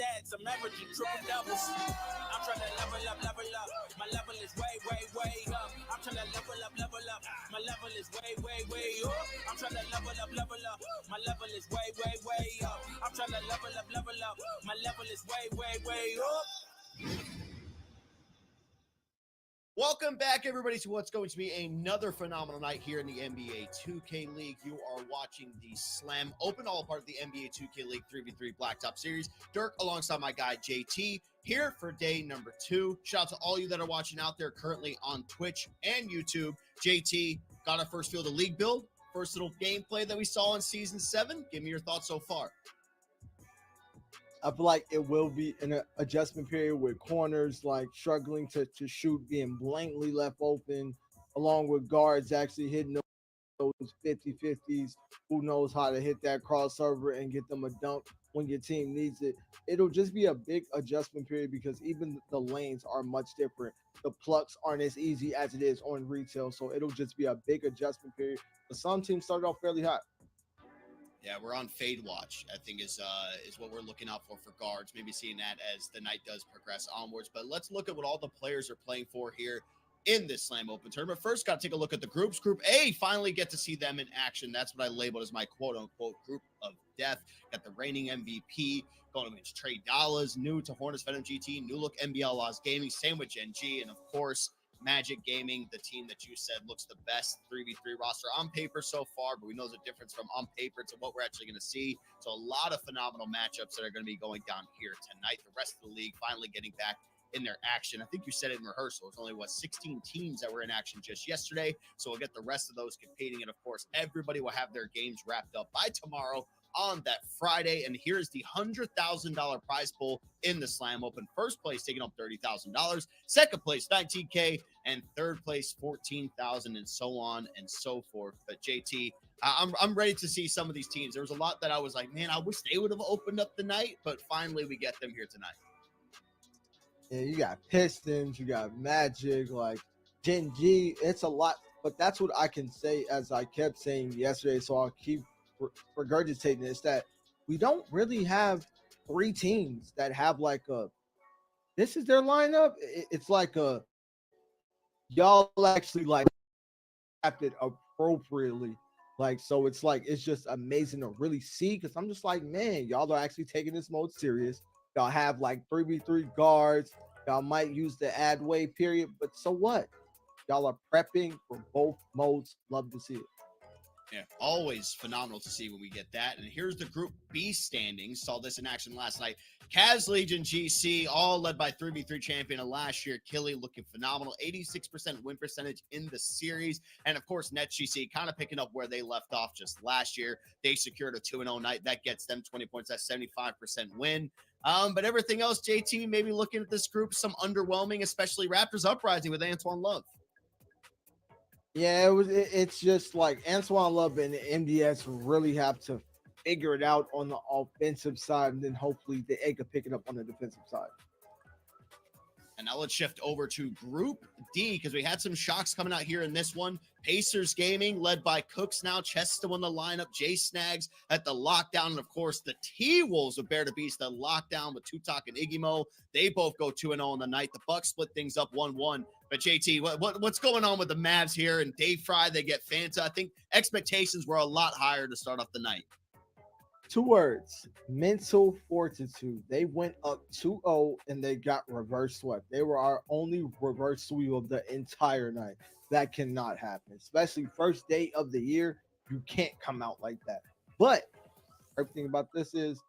stats. I'm averaging triple doubles. I'm trying to level up. My level is way up. I'm trying to level up. My level is way up. I'm trying to level up. My level is way up. I'm trying to level up. My level is way up. Welcome back, everybody, to what's going to be another phenomenal night here in the NBA 2K League. You are watching the Slam Open, all part of the NBA 2K League 3v3 Blacktop Series. Dirk, alongside my guy JT, here for day number 2. Shout out to all you that are watching out there currently on Twitch and YouTube. JT, got our first field of league build, first little gameplay that we saw in Season 7. Give me your thoughts so far. I feel like it will be an adjustment period with corners like struggling to shoot, being blankly left open, along with guards actually hitting those 50-50s. Who knows how to hit that crossover and get them a dunk when your team needs it. It'll just be a big adjustment period because even the lanes are much different. The plucks aren't as easy as it is on retail, so it'll just be a big adjustment period. But some teams started off fairly hot. Yeah, we're on fade watch, I think is what we're looking out for guards, maybe seeing that as the night does progress onwards. But let's look at what all the players are playing for here in this Slam Open tournament. First, got to take a look at the groups. Group A, finally get to see them in action. That's what I labeled as my quote-unquote group of death. Got the reigning MVP going against Trey Dallas, new to Hornets Venom GT, new look NBL Laws Gaming, same with Gen G, and of course, Magic Gaming, the team that you said looks the best 3v3 roster on paper so far, but we know the difference from on paper to what we're actually going to see. So a lot of phenomenal matchups that are going to be going down here tonight. The rest of the league finally getting back in their action. I think you said it in rehearsal. It's only, 16 teams that were in action just yesterday. So we'll get the rest of those competing. And, of course, everybody will have their games wrapped up by tomorrow on that Friday. And here's the $100,000 prize pool in the Slam Open. First place taking up $30,000, second place $19K, and third place $14,000, and so on and so forth. But JT, I'm ready to see some of these teams. There was a lot that I was like, man, I wish they would have opened up the night, but finally we get them here tonight. Yeah, you got Pistons, you got Magic, like Gen G. It's a lot, but that's what I can say, as I kept saying yesterday, so I'll keep regurgitating this, that we don't really have 3 teams that have like this is their lineup. It's like y'all actually like drafted appropriately. Like, so it's like, it's just amazing to really see, because I'm just like, man, y'all are actually taking this mode serious. Y'all have like 3v3 guards. Y'all might use the ad wave period, but so what? Y'all are prepping for both modes. Love to see it. Yeah, always phenomenal to see when we get that. And here's the Group B standings. Saw this in action last night. Cavs, Legion, GC, all led by 3v3 champion of last year. Killy looking phenomenal. 86% win percentage in the series. And, of course, Nets GC kind of picking up where they left off just last year. They secured a 2-0 night. That gets them 20 points. That's 75% win. But everything else, JT, maybe looking at this group, some underwhelming, especially Raptors Uprising with Antoine Love. Yeah, it's just like Antoine Love and the MDS really have to figure it out on the offensive side, and then hopefully they can pick it up on the defensive side. And now let's shift over to Group D, because we had some shocks coming out here in this one. Pacers Gaming, led by Cooks now. Chess still in the lineup. Jay Snags at the lockdown. And, of course, the T-Wolves with Bear to Beast at lockdown with Tutok and Iggy Mo. They both go 2-0 on the night. The Bucks split things up 1-1. But, JT, what's going on with the Mavs here? And Dave Fry, they get Fanta. I think expectations were a lot higher to start off the night. 2 words: mental fortitude. They went up 2-0 and they got reverse swept. They were our only reverse sweep of the entire night. That cannot happen, especially first day of the year. You can't come out like that. But everything about this is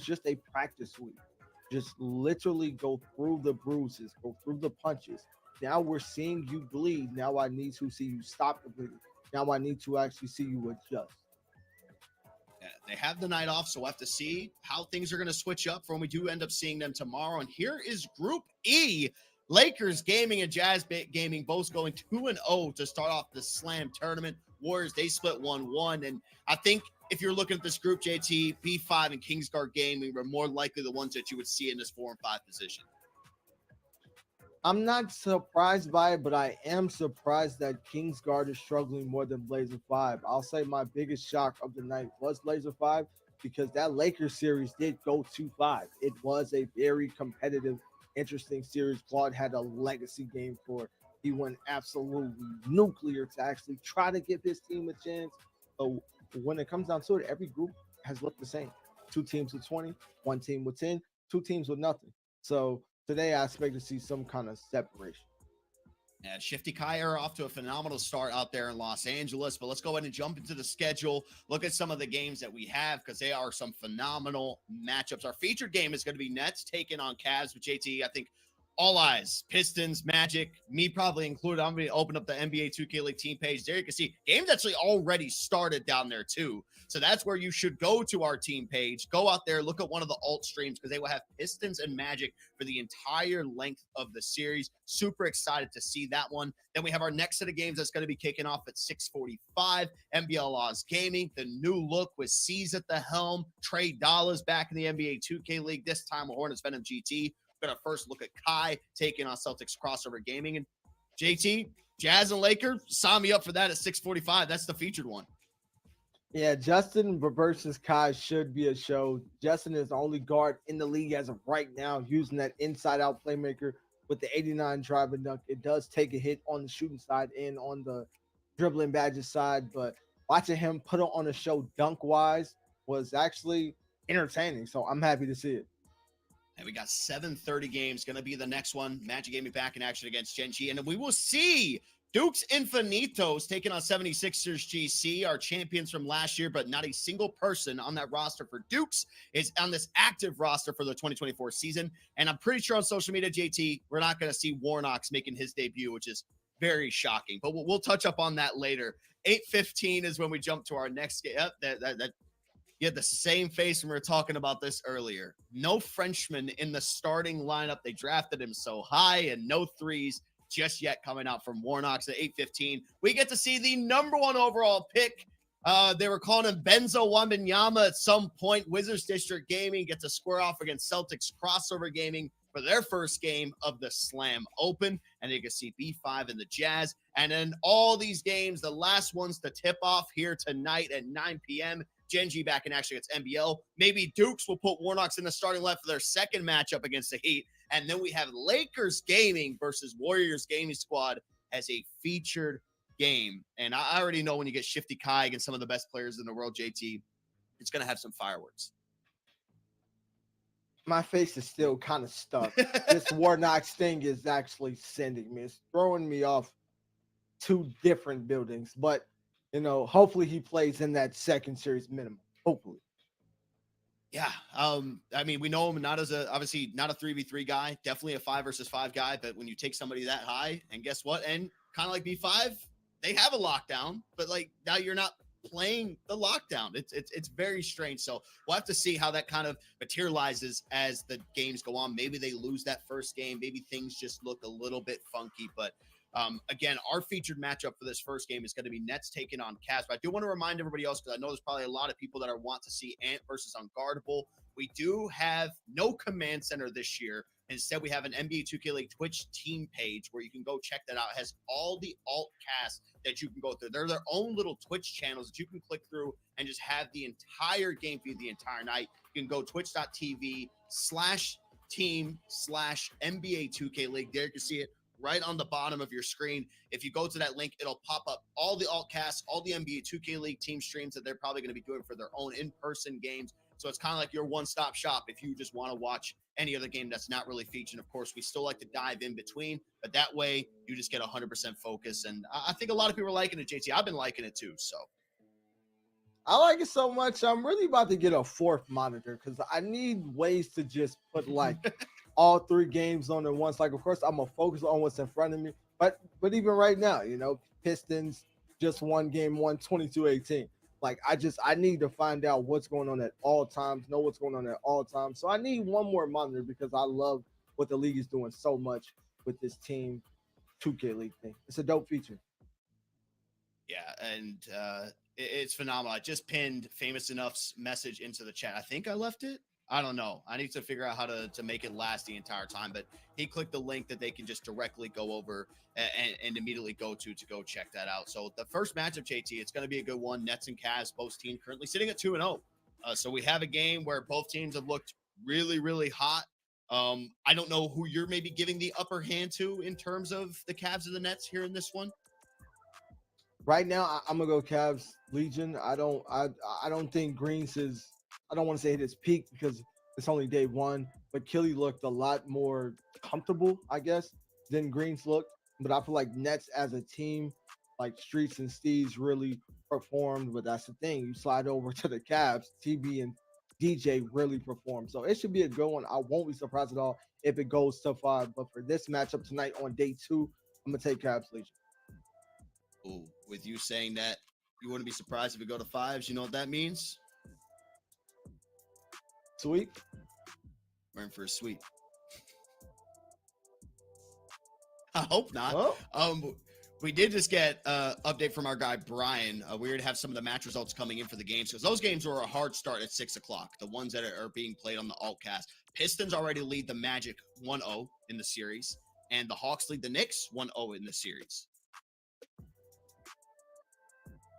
just a practice sweep. Just literally go through the bruises, go through the punches. Now we're seeing you bleed. Now I need to see you stop the bleeding. Now I need to actually see you adjust. They have the night off, so we'll have to see how things are going to switch up for when we do end up seeing them tomorrow. And here is Group E. Lakers Gaming and Jazz Gaming both going 2-0 to start off the Slam tournament. Warriors, they split 1-1. And I think if you're looking at this group, JT, B5 and Kingsguard Gaming were more likely the ones that you would see in this 4 and 5 position. I'm not surprised by it, but I am surprised that Kingsguard is struggling more than Blazer 5. I'll say my biggest shock of the night was Blazer 5, because that Lakers series did go 2-5. It was a very competitive, interesting series. Claude had a legacy game for. He went absolutely nuclear to actually try to give his team a chance. But when it comes down to it, every group has looked the same. Two teams with 20, one team with 10, two teams with nothing. So today I expect to see some kind of separation. Yeah, Shifty Kai are off to a phenomenal start out there in Los Angeles, but let's go ahead and jump into the schedule. Look at some of the games that we have because they are some phenomenal matchups. Our featured game is going to be Nets taking on Cavs with JT. I think all eyes, Pistons, Magic, me probably included. I'm going to open up the NBA 2K League team page. There you can see games actually already started down there too. So that's where you should go to our team page. Go out there, look at one of the alt streams because they will have Pistons and Magic for the entire length of the series. Super excited to see that one. Then we have our next set of games that's going to be kicking off at 6:45. NBL Laws Gaming, the new look with C's at the helm. Trey Dollars back in the NBA 2K League. This time with Hornets Venom GT. We're going to first look at Kai taking on Celtics Crossover Gaming. And JT, Jazz and Lakers, sign me up for that at 6:45. That's the featured one. Yeah, Justin versus Kai should be a show. Justin is the only guard in the league as of right now using that inside-out playmaker with the 89 drive and dunk. It does take a hit on the shooting side and on the dribbling badges side, but watching him put on a show dunk-wise was actually entertaining, so I'm happy to see it. And we got 7:30 games. Going to be the next one. Magic Gaming back in action against Genji. And then we will see Dukes Infinitos taking on 76ers GC, our champions from last year, but not a single person on that roster for Dukes is on this active roster for the 2024 season. And I'm pretty sure on social media, JT, we're not going to see Warnox making his debut, which is very shocking. But we'll touch up on that later. 8:15 is when we jump to our next game. Yep, you had the same face when we were talking about this earlier. No Frenchman in the starting lineup. They drafted him so high, and no threes just yet coming out from Warnox at 8:15. We get to see the number one overall pick. They were calling him Benzo Wembanyama at some point. Wizards District Gaming gets a square off against Celtics Crossover Gaming for their first game of the Slam Open. And you can see B5 and the Jazz. And then all these games, the last ones to tip off here tonight at 9 p.m., Genji back in action against NBL. Maybe Dukes will put Warnox in the starting left for their second matchup against the Heat. And then we have Lakers Gaming versus Warriors Gaming Squad as a featured game. And I already know when you get Shifty Kai against some of the best players in the world, JT, it's going to have some fireworks. My face is still kind of stuck. This Warnox thing is actually sending me. It's throwing me off two different buildings. But hopefully he plays in that second series minimum. Hopefully. Yeah. I mean, we know him obviously not a 3v3 guy, definitely a 5 versus 5 guy. But when you take somebody that high, and guess what? And kind of like B5, they have a lockdown, but like now you're not playing the lockdown. It's very strange. So we'll have to see how that kind of materializes as the games go on. Maybe they lose that first game. Maybe things just look a little bit funky, but again, our featured matchup for this first game is going to be Nets taking on Cavs. But I do want to remind everybody else, because I know there's probably a lot of people that want to see Ant versus Unguardable. We do have no command center this year. Instead, we have an NBA 2K League Twitch team page where you can go check that out. It has all the alt casts that you can go through. They're their own little Twitch channels that you can click through and just have the entire game feed the entire night. You can go twitch.tv/team/NBA 2K League. There you can see it right on the bottom of your screen. If you go to that link, it'll pop up all the alt casts, all the NBA 2K League team streams that they're probably going to be doing for their own in-person games. So it's kind of like your one-stop shop if you just want to watch any other game that's not really featured. Of course, we still like to dive in between, but that way you just get 100% focus. And I think a lot of people are liking it, JT. I've been liking it too. So I like it so much. I'm really about to get a fourth monitor because I need ways to just put like all three games on at once. Like, of course, I'm gonna focus on what's in front of me. But even right now, Pistons just won game 1, 22-18. Like, I need to find out what's going on at all times, know what's going on at all times. So I need one more monitor because I love what the league is doing so much with this team 2K League thing. It's a dope feature. Yeah, and it's phenomenal. I just pinned Famous Enough's message into the chat. I think I left it. I don't know. I need to figure out how to make it last the entire time. But he clicked the link that they can just directly go over and immediately go to go check that out. So the first matchup, JT, it's going to be a good one. Nets and Cavs, both teams currently sitting at 2-0. So we have a game where both teams have looked really, really hot. I don't know who you're maybe giving the upper hand to in terms of the Cavs or the Nets here in this one. Right now, I'm gonna go Cavs Legion. I don't think Greens is. I don't want to say hit his peak because it's only day one, but Killy looked a lot more comfortable, I guess, than Greens looked. But I feel like Nets as a team, like Streets and Steves, really performed. But that's the thing. You slide over to the Cavs, TB and DJ really performed. So it should be a good one. I won't be surprised at all if it goes to 5. But for this matchup tonight on day 2, I'm gonna take Cavs Legion. Ooh, with you saying that, you wouldn't be surprised if we go to 5s. You know what that means? Sweet. We're in for a sweep. I hope not. Oh. We did just get an update from our guy Brian. We already have some of the match results coming in for the games because those games were a hard start at 6 o'clock. The ones that are being played on the Altcast. Pistons already lead the Magic 1-0 in the series, and the Hawks lead the Knicks 1-0 in the series.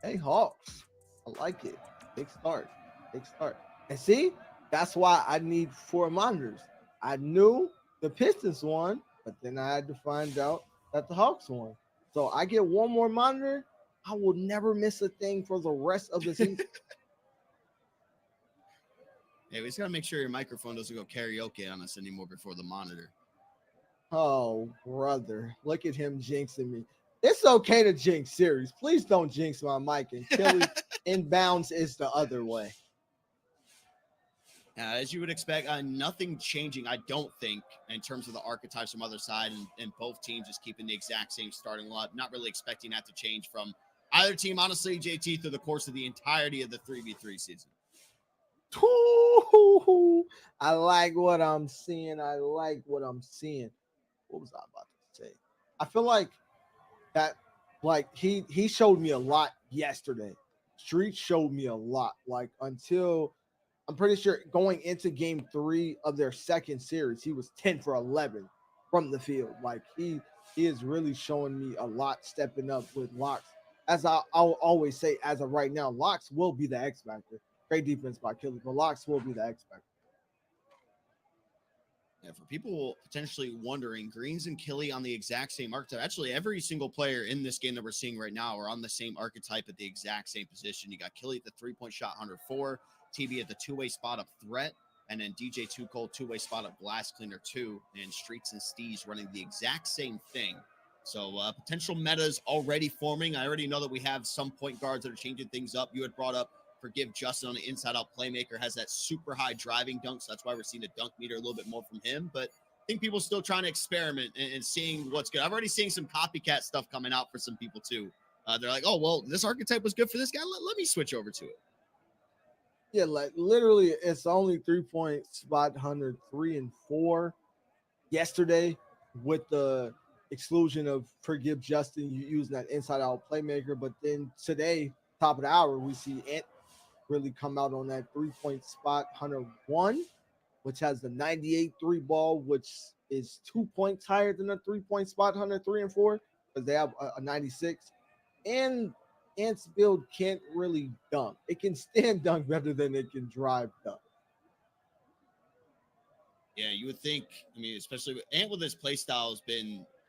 Hey, Hawks. I like it. Big start. Big start. And see, that's why I need 4 monitors. I knew the Pistons won, but then I had to find out that the Hawks won. So I get 1 more monitor. I will never miss a thing for the rest of the season. Hey, we just got to make sure your microphone doesn't go karaoke on us anymore before the monitor. Oh, brother. Look at him jinxing me. It's okay to jinx series. Please don't jinx my mic. And Kelly inbounds is the other way. As you would expect, nothing changing, I don't think, in terms of the archetypes from other side, and both teams just keeping the exact same starting lineup. Not really expecting that to change from either team, honestly, JT, through the course of the entirety of the 3v3 season. I like what I'm seeing. What was I about to say? I feel like that, like he showed me a lot yesterday. Street showed me a lot. Like until I'm pretty sure going into game 3 of their second series, he was 10 for 11 from the field. Like he is really showing me a lot, stepping up with Locks. As I'll always say, as of right now, Locks will be the X factor. Great defense by Kelly, but Locks will be the X factor. Yeah, for people potentially wondering, Greens and Killy on the exact same archetype. Actually, every single player in this game that we're seeing right now are on the same archetype at the exact same position. You got Killy at the 3-point shot, 104, TB at the 2-way spot up threat, and then DJ 2 Cole 2-way spot up glass cleaner 2, and Streets and Steves running the exact same thing. So potential metas already forming. I already know that we have some point guards that are changing things up. You had brought up Forgive Justin on the inside-out playmaker, has that super high driving dunk, so that's why we're seeing the dunk meter a little bit more from him. But I think people still trying to experiment and seeing what's good. I've already seen some copycat stuff coming out for some people too. They're like, oh, well, this archetype was good for this guy. Let me switch over to it. Yeah, like literally, it's only 3-point spot 103 and 4 yesterday with the exclusion of Forgive Justin using that inside-out playmaker. But then today, top of the hour, we see Ant really come out on that 3-point spot 101, which has the 98 3 ball, which is 2 points higher than the 3-point spot 103 and 4 because they have a 96. And Ant's build can't really dunk. It can stand dunk better than it can drive dunk. Yeah, you would think. I mean, especially with Ant with his play style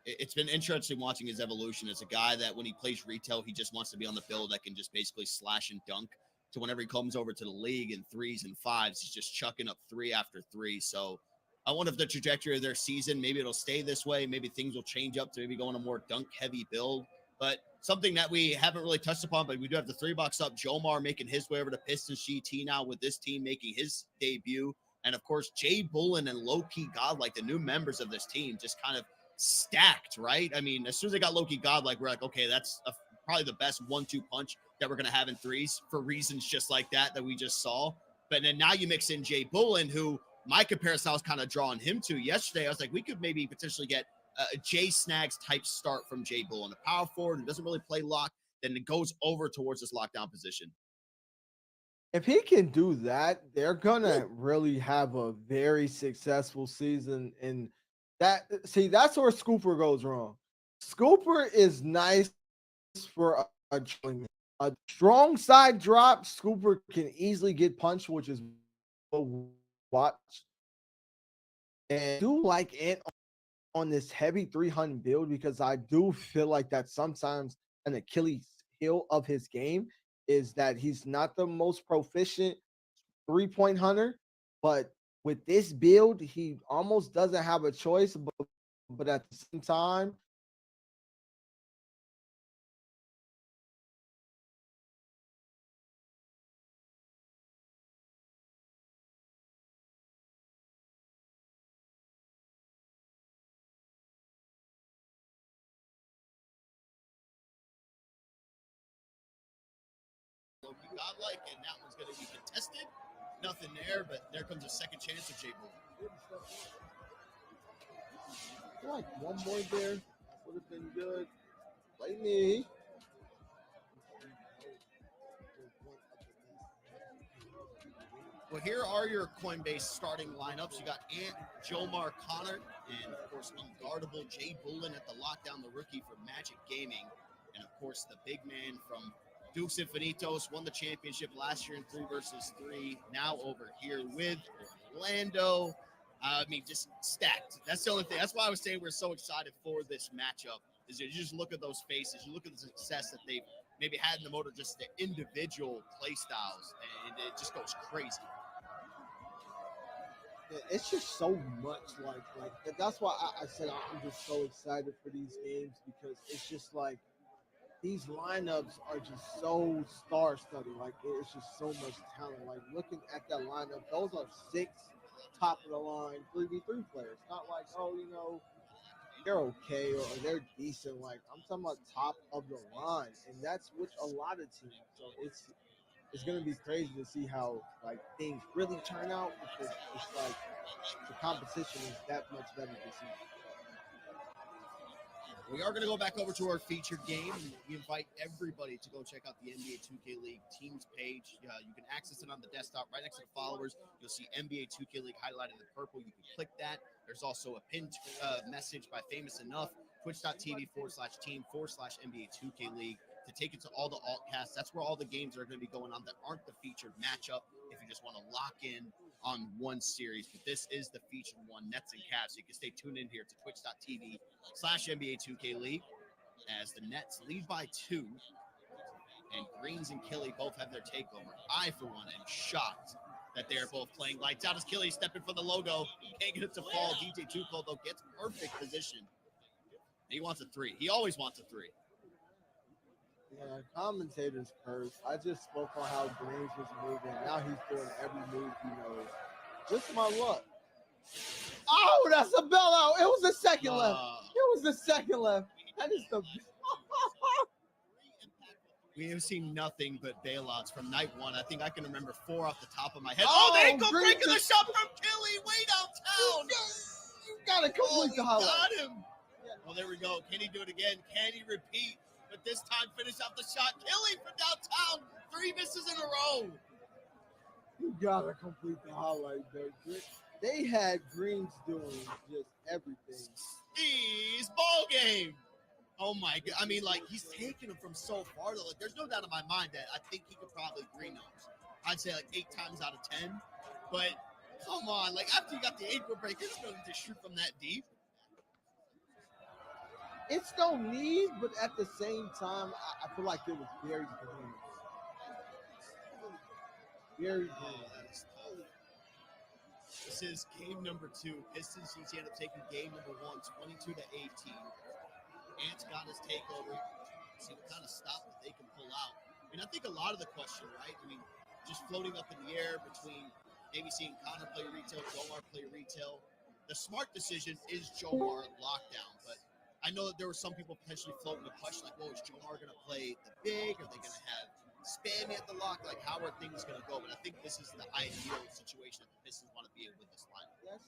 it's been interesting watching his evolution as a guy that when he plays retail, he just wants to be on the build that can just basically slash and dunk. To whenever he comes over to the league in 3s and 5s, he's just chucking up 3 after 3. So I wonder if the trajectory of their season, maybe it'll stay this way. Maybe things will change up to maybe going a more dunk heavy build. But something that we haven't really touched upon, but we do have the 3 box up. Jomar making his way over to Pistons GT now with this team making his debut. And of course, Jay Bullen and Low-Key Godlike, the new members of this team, just kind of stacked, right? I mean, as soon as they got Low-Key Godlike, we're like, okay, that's probably the best 1-2 punch that we're going to have in 3s for reasons just like that we just saw. But then now you mix in Jay Bullen, who my comparison I was kind of drawing him to yesterday. I was like, we could maybe potentially get a Jay Snags type start from Jay Bullen, a power forward who doesn't really play lock, then it goes over towards this lockdown position. If he can do that, they're going to really have a very successful season. And that's where Scooper goes wrong. Scooper is nice for a drilling. A strong side drop, Scooper can easily get punched, which is watch. And I do like it on this heavy 300 build because I do feel like that sometimes an Achilles heel of his game is that he's not the most proficient 3-point hunter, but with this build, he almost doesn't have a choice. But at the same time, Loki godlike, and that one's going to be contested. Nothing there, but there comes a second chance of Jay Bull. I feel like one more there would have been good. Like me. Well, here are your Coinbase starting lineups. You got Ant, Jomar Connor, and of course, unguardable Jay Bullen at the lockdown, the rookie for Magic Gaming. And of course, the big man from Dukes Infinitos won the championship last year in 3 versus 3. Now over here with Orlando. I mean, just stacked. That's the only thing. That's why I was saying we're so excited for this matchup. Is you just look at those faces, you look at the success that they've maybe had in the motor, just the individual play styles, and it just goes crazy. It's just so much like that's why I said I'm just so excited for these games because it's just like these lineups are just so star-studded. Like it's just so much talent. Like looking at that lineup, those are 6 top of the line 3v3 players. Not like they're okay or they're decent. Like I'm talking about top of the line, and that's which a lot of teams. So it's gonna be crazy to see how like things really turn out because it's like the competition is that much better this season. We are going to go back over to our featured game. We invite everybody to go check out the NBA 2K League teams page. You can access it on the desktop right next to the followers. You'll see NBA 2K League highlighted in purple. You can click that. There's also a pinned message by Famous Enough, twitch.tv/team/NBA 2K League to take it to all the altcasts. That's where all the games are going to be going on that aren't the featured matchup if you just want to lock in on one series. But this is the featured one, Nets and Cavs. So you can stay tuned in here to twitch.tv/NBA 2K League as the Nets lead by 2 and Greens and Killy both have their takeover. I, for one, am shocked that they are both playing lights out as Killy stepping for the logo. Can't get it to fall. DJ Tuco, though, gets perfect position. He wants a 3. He always wants a 3. Yeah, commentators curse. I just spoke on how Greens was moving. Now he's doing every move he knows. Just my luck. Oh, that's a bailout. It was the second left. It was the second left. That is the. We have seen nothing but bailouts from night one. I think I can remember 4 off the top of my head. Oh, the ankle breaking the shot from Killy way downtown. You gotta complete the highlight. Got him. Well, there we go. Can he do it again? Can he repeat? But this time finish off the shot. Killy from downtown. 3 misses in a row. You gotta complete the highlight, baby. They had Greens doing just everything. Steve's ball game. Oh my god! I mean, like he's taking them from so far. Though, like, there's no doubt in my mind that I think he could probably green those. I'd say like 8 times out of 10. But come on, like after you got the ankle break, it's going to shoot from that deep. It's no need, but at the same time, I feel like it was very green. Very green. This is game number 2. Pistons end up taking game number 1, 22-18. Ant's got his takeover. See what kind of stop that they can pull out. I mean, I think a lot of the question, right? I mean, just floating up in the air between maybe seeing Connor play retail, Jomar play retail. The smart decision is Jomar lockdown, but I know that there were some people potentially floating the question like, well, is Jomar going to play the big? Are they going to have Spanny at the lock? Like, how are things going to go? But I think this is the ideal situation that the Pistons want to be in with this line. Yes,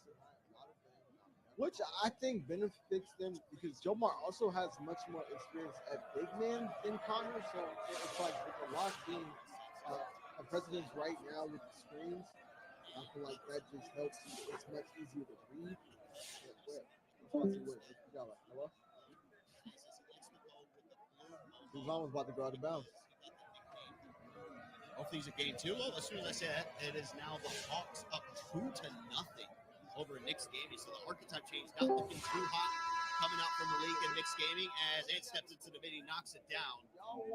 which I think benefits them because Jomar also has much more experience at big man than Connor. So it's like with the lock being a president's right now with the screens, I feel like that just helps. It's much easier to read. He's almost about to go out of bounds. Hopefully he's a game 2. Well, as soon as I say that, it is now the Hawks up 2-0 over Knicks Gaming. So the archetype change not looking too hot coming out from Malik and Knicks Gaming as Ant steps into the mid, he knocks it down.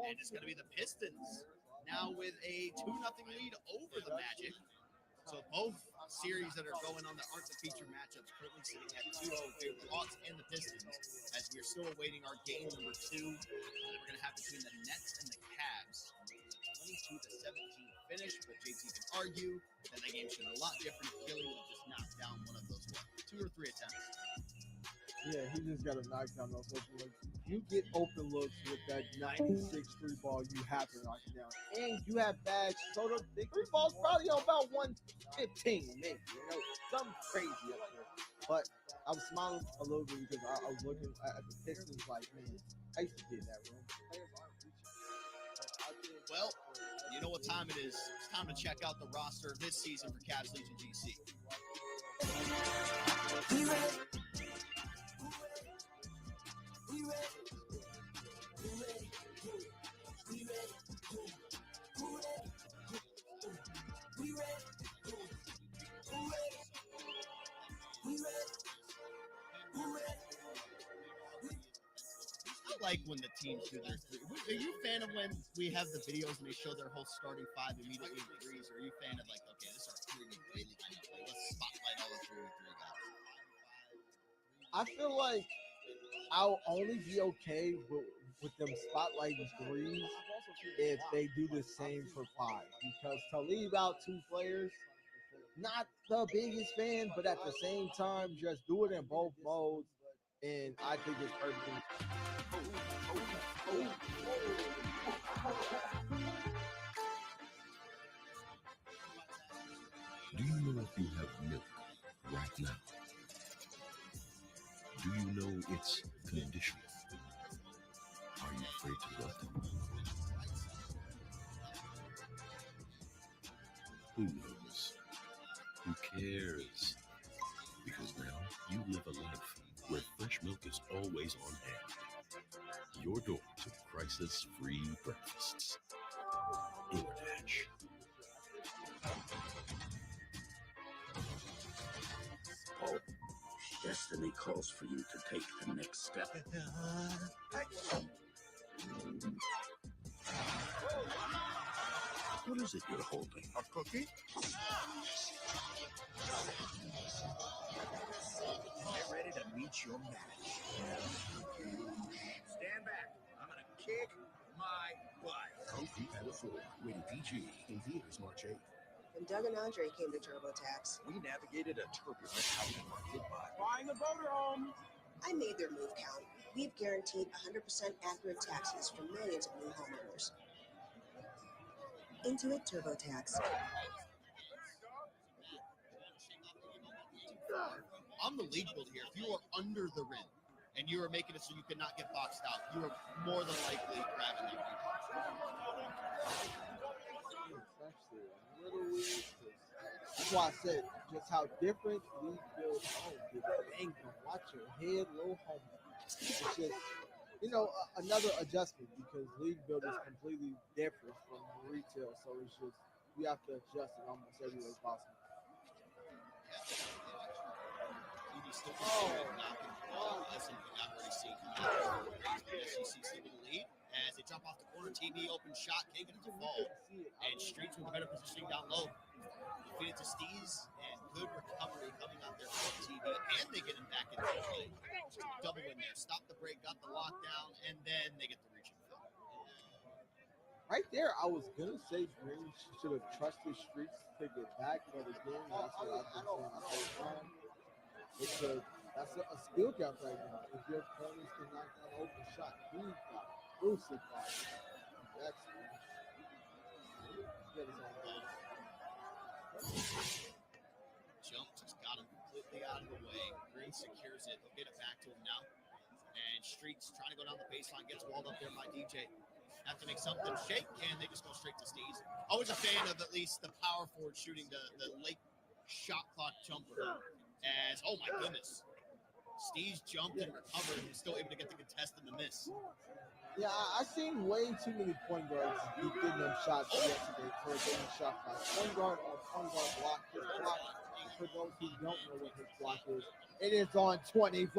And it's going to be the Pistons now with a 2-0 lead over the Magic. So both series that are going on that aren't the featured matchups currently sitting at 2-0 for the Hawks and the Pistons as we are still awaiting our game number 2 that we're going to have between the Nets and the Cavs. 22-17 finish, but JT can argue that the game should be a lot different if Gilly would have just knocked down one of those 2 or 3 attempts. Yeah, he just got to knock down those open looks. You get open looks with that 96 3 ball, you have to knock it down. And you have bags, so the 3 ball's probably on about 115, maybe, something crazy up there. But I was smiling a little bit because I was looking at the Pistons like, man, I used to be in that room. Well, you know what time it is. It's time to check out the roster this season for Cavs Legion GC. I like when the teams do their 3. Are you a fan of when we have the videos and they show their whole starting 5 immediately in threes? Or are you a fan of like, okay, this is our 3-3 lineup. Let's spotlight all the 3-3 guys? I feel like I'll only be okay with them spotlighting 3s if they do the same for 5. Because to leave out 2 players, not the biggest fan, but at the same time, just do it in both modes. And I think it's perfect. Do you know if you have milk right now? Do you know its condition? Are you afraid to what? Who knows? Who cares? Because now you live a life where fresh milk is always on hand. Your door to crisis-free breakfasts. DoorDash. Oh, destiny calls for you to take the next step. What is it you're holding? A cookie? Get ready to meet your match. Stand back. I'm gonna kick my butt. Kung Fu Panda 4, rated PG, in theaters March 8th. When Doug and Andre came to TurboTax, We navigated a turbulent housing market by buying a motorhome. I made their move count. We've guaranteed 100% accurate taxes for millions of new homeowners. Intuit TurboTax. On the league build here, if you are under the rim and you are making it so you cannot get boxed out, you are more than likely grabbing that rebound. It's actually a little weird. That's why I said just how different league build. Oh, dang, watch your head, little homie. It's just, another adjustment because league build is completely different from retail. So it's just, you have to adjust it almost every way possible. Still knocking the ball. That's something I've already seen come out. SEC still in the lead as they jump off the corner. TB open shot, can't get it to fall. And Streets with a better positioning down low. Feed it to Steez and good recovery coming out there from TB. And they get him back into play. Just a double in there. Stop the break, got the lockdown, and then they get the reach and fill. Right there, I was gonna say Green should have trusted Streets to get back, but again, that's what I've been saying the whole time. That's a skill gap right now. If your opponents can knock down an open shot, he got crucified. That's Jump just got him completely out of the way. Green secures it. They'll get it back to him now. And Streets trying to go down the baseline, gets walled up there by DJ. Have to make something shake, and they just go straight to Steez. Always a fan of at least the power forward shooting the late shot clock jumper. As, oh my goodness, Steez jumped and recovered and was still able to get the contest and the miss. Yeah, I seen way too many point guards be getting them shots yesterday for getting shot by point guard on point guard block. His block, for those who don't know what his block is, it is on 25. I'm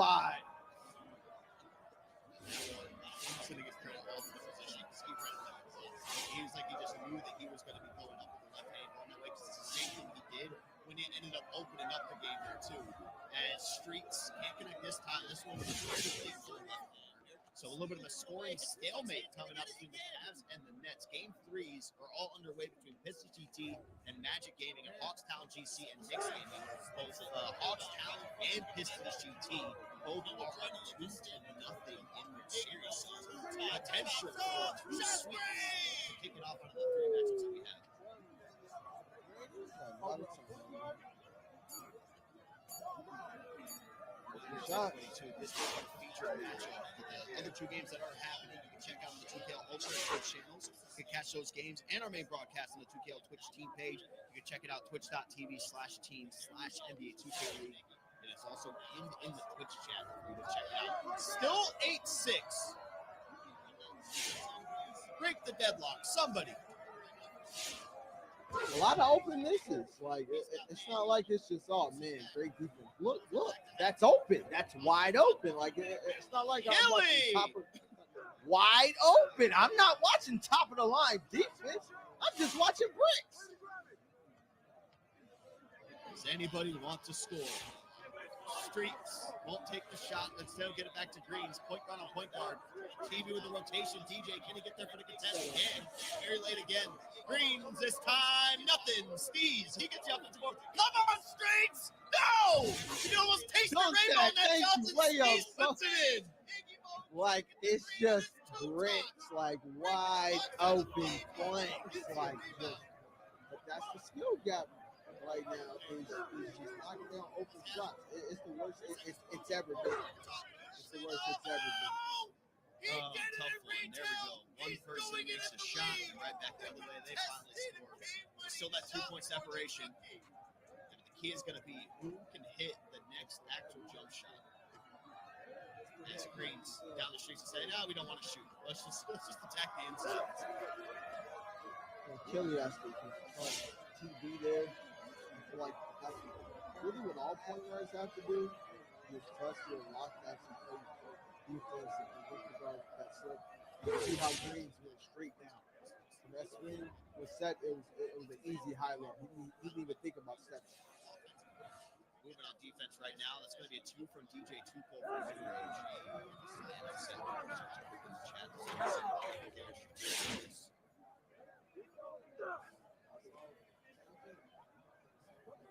going to give credit all to the position because he ran that well. He was like he just knew that he was going to be going up with the left hand going that way because it's the same thing he did when he ended up opening up the game there too. As Streets can't connect this time. This one was very big for the left hand. So a little bit of a scoring stalemate coming up between the Cavs and the Nets. Game threes are all underway between Pistons GT and Magic Gaming and Hawkstown GC and Knicks Gaming. Both Hawkstown and Pistons GT both are up 2-0 in their series. Potential for two sweeps to kick it off out of the three matches that we have. Shot. This is our featured matchup. The other two games that are happening, you can check out on the 2KL Ultimate Twitch channels. You can catch those games and our main broadcast on the 2KL Twitch team page. You can check it out, twitch.tv/team/NBA 2K League. And it's also in the Twitch chat for you to check it out. Still 8-6. Break the deadlock. Somebody. A lot of open misses. Like it's not like it's just man, great defense. Look, that's open. That's wide open. Like it's not like I'm watching top of, wide open. I'm not watching top of the line defense. I'm just watching bricks. Does anybody want to score? Streets won't take the shot. Instead, get it back to Greens. Point guard on point guard. TV with the rotation. DJ, can he get there for the contest again? Very late again. Greens this time. Nothing. Steez. He gets the offensive board. Come on, Streets. No! You almost tasted the rainbow on that Johnson. Steez puts it in. Like it's just bricks. Like wide open flanks. Like just, but that's the skill gap right now is just knocking down open shots. It's the worst it's ever been. It's the worst it's ever been. Tough one. There we go. One person makes a shot and right back the other way. They finally score. Still that 2-point separation. And the key is going to be who can hit the next actual jump shot. As Greens down the streets and say, no, we don't want to shoot. Let's just attack the inside. Kelly has to TV there. Like that's really what all point guards have to do. Just trust your lock that you play defense and with the guard that slip. You see how Greens went straight down. When that screen was set, it was an easy high low. He didn't even think about stepping. Moving on defense right now. That's going to be a 2 from DJ Tupo from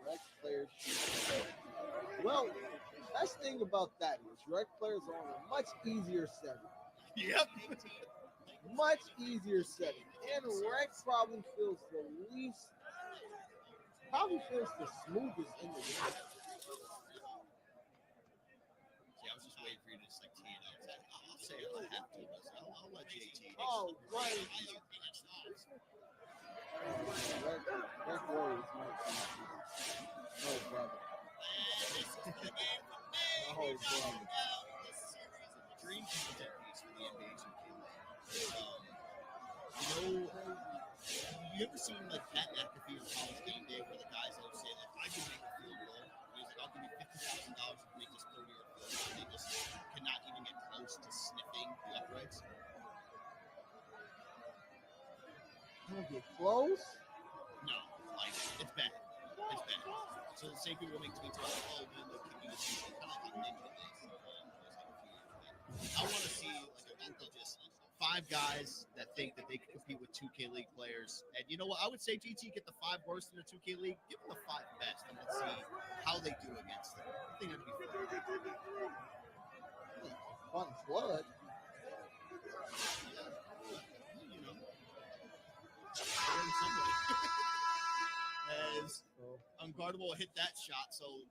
Rec players. Well, best thing about that is rec players are on a much easier setting. Yep. Much easier setting. And rec probably feels the smoothest in the game. Yeah, I was just waiting for you to just like tee it up. I'll say it. I'll have to. I'll let JT. Oh, right. Rec Warriors might be. Oh, brother. Oh, brother. Dream content piece for the NBA 2K. You ever seen like Pat McAfee on College Game Day where the guys will say like, I can make a field goal. He's like, I'll give you $50,000 to make this 30-yard field goal. They just cannot even get close to sniffing the uprights. Can I get close? No, like it's bad. It's bad. So the same people make tweets about then they're kicking the season, kind of like ninja days. I want to see like a bunch of just 5 guys that think that they can compete with 2K League players. And you know what? I would say GT get the 5 worst in the 2K League. Give them the 5 best, and let's see how they do against them. I think it'd be Fun flood. You know, somebody. As Unguardable hit that shot, so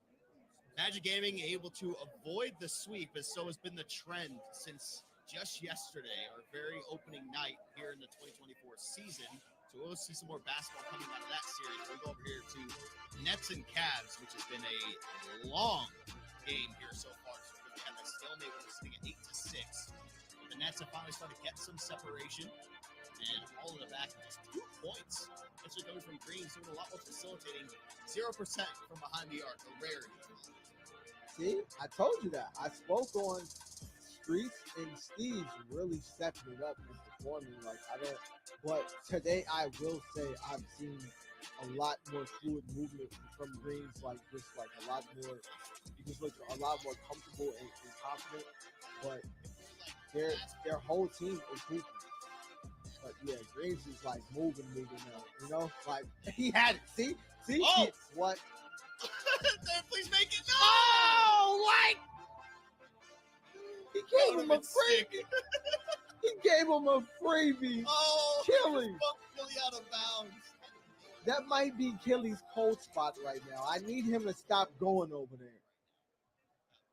Magic Gaming able to avoid the sweep, as so has been the trend since just yesterday, our very opening night here in the 2024 season. So we'll see some more basketball coming out of that series. We'll go over here to Nets and Cavs, which has been a long game here so far. So stalemate when it's sitting at 8-6. The Nets have finally started getting some separation, and all in the back of just 2 points. It's coming from Green, doing a lot more facilitating. 0% from behind the arc, a rarity. See, I told you that. I spoke on Streets and Steve's really stepping it up and performing like I don't. But today I will say I've seen a lot more fluid movement from Greens, like just like a lot more. He just looks a lot more comfortable and confident. But their whole team is hooping. But yeah, Greens is like moving now. You know, like he had it. See, Oh! What? There, please make it. No! Oh, like he gave him a Sick. freebie. He gave him a freebie. Oh, Killy. bumped Philly out of bounds. That might be Killy's cold spot right now. I need him to stop going over there.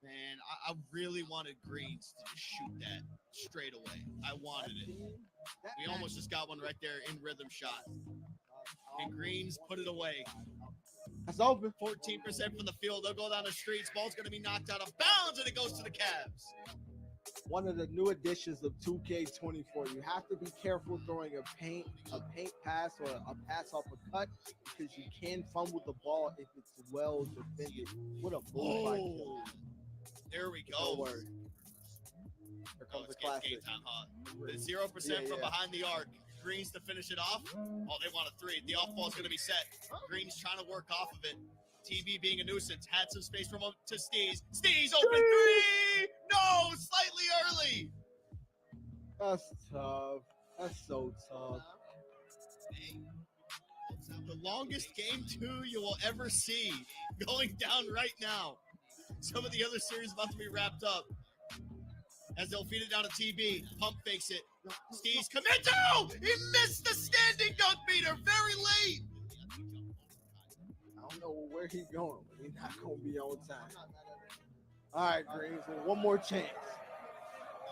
Man, I really wanted Greens to just shoot that straight away. I wanted it. We almost just got one right there in rhythm shot. And Greens put it away. That's open. 14% from the field. They'll go down the streets. Ball's going to be knocked out of bounds, and it goes to the Cavs. One of the new additions of 2K24. You have to be careful throwing a paint pass or a pass off a cut because you can fumble the ball if it's well defended. What a move by Killy. There we Don't go. worry. Here comes the It's classic. game time, huh? The 0% from behind the arc. Greens to finish it off. Oh, they want a 3. The off ball is going to be set. Greens trying to work off of it. TB being a nuisance. Had some space from him to Steez. Steez open 3. No, slightly early. That's tough. That's so tough. The longest game 2 you will ever see going down right now. Some of the other series about to be wrapped up. As they'll feed it down to TB. Pump fakes it. Steez commit to! He missed the standing dunk beater very late. I don't know where he's going, but he's not going to be on time. All right, Greens, one more chance.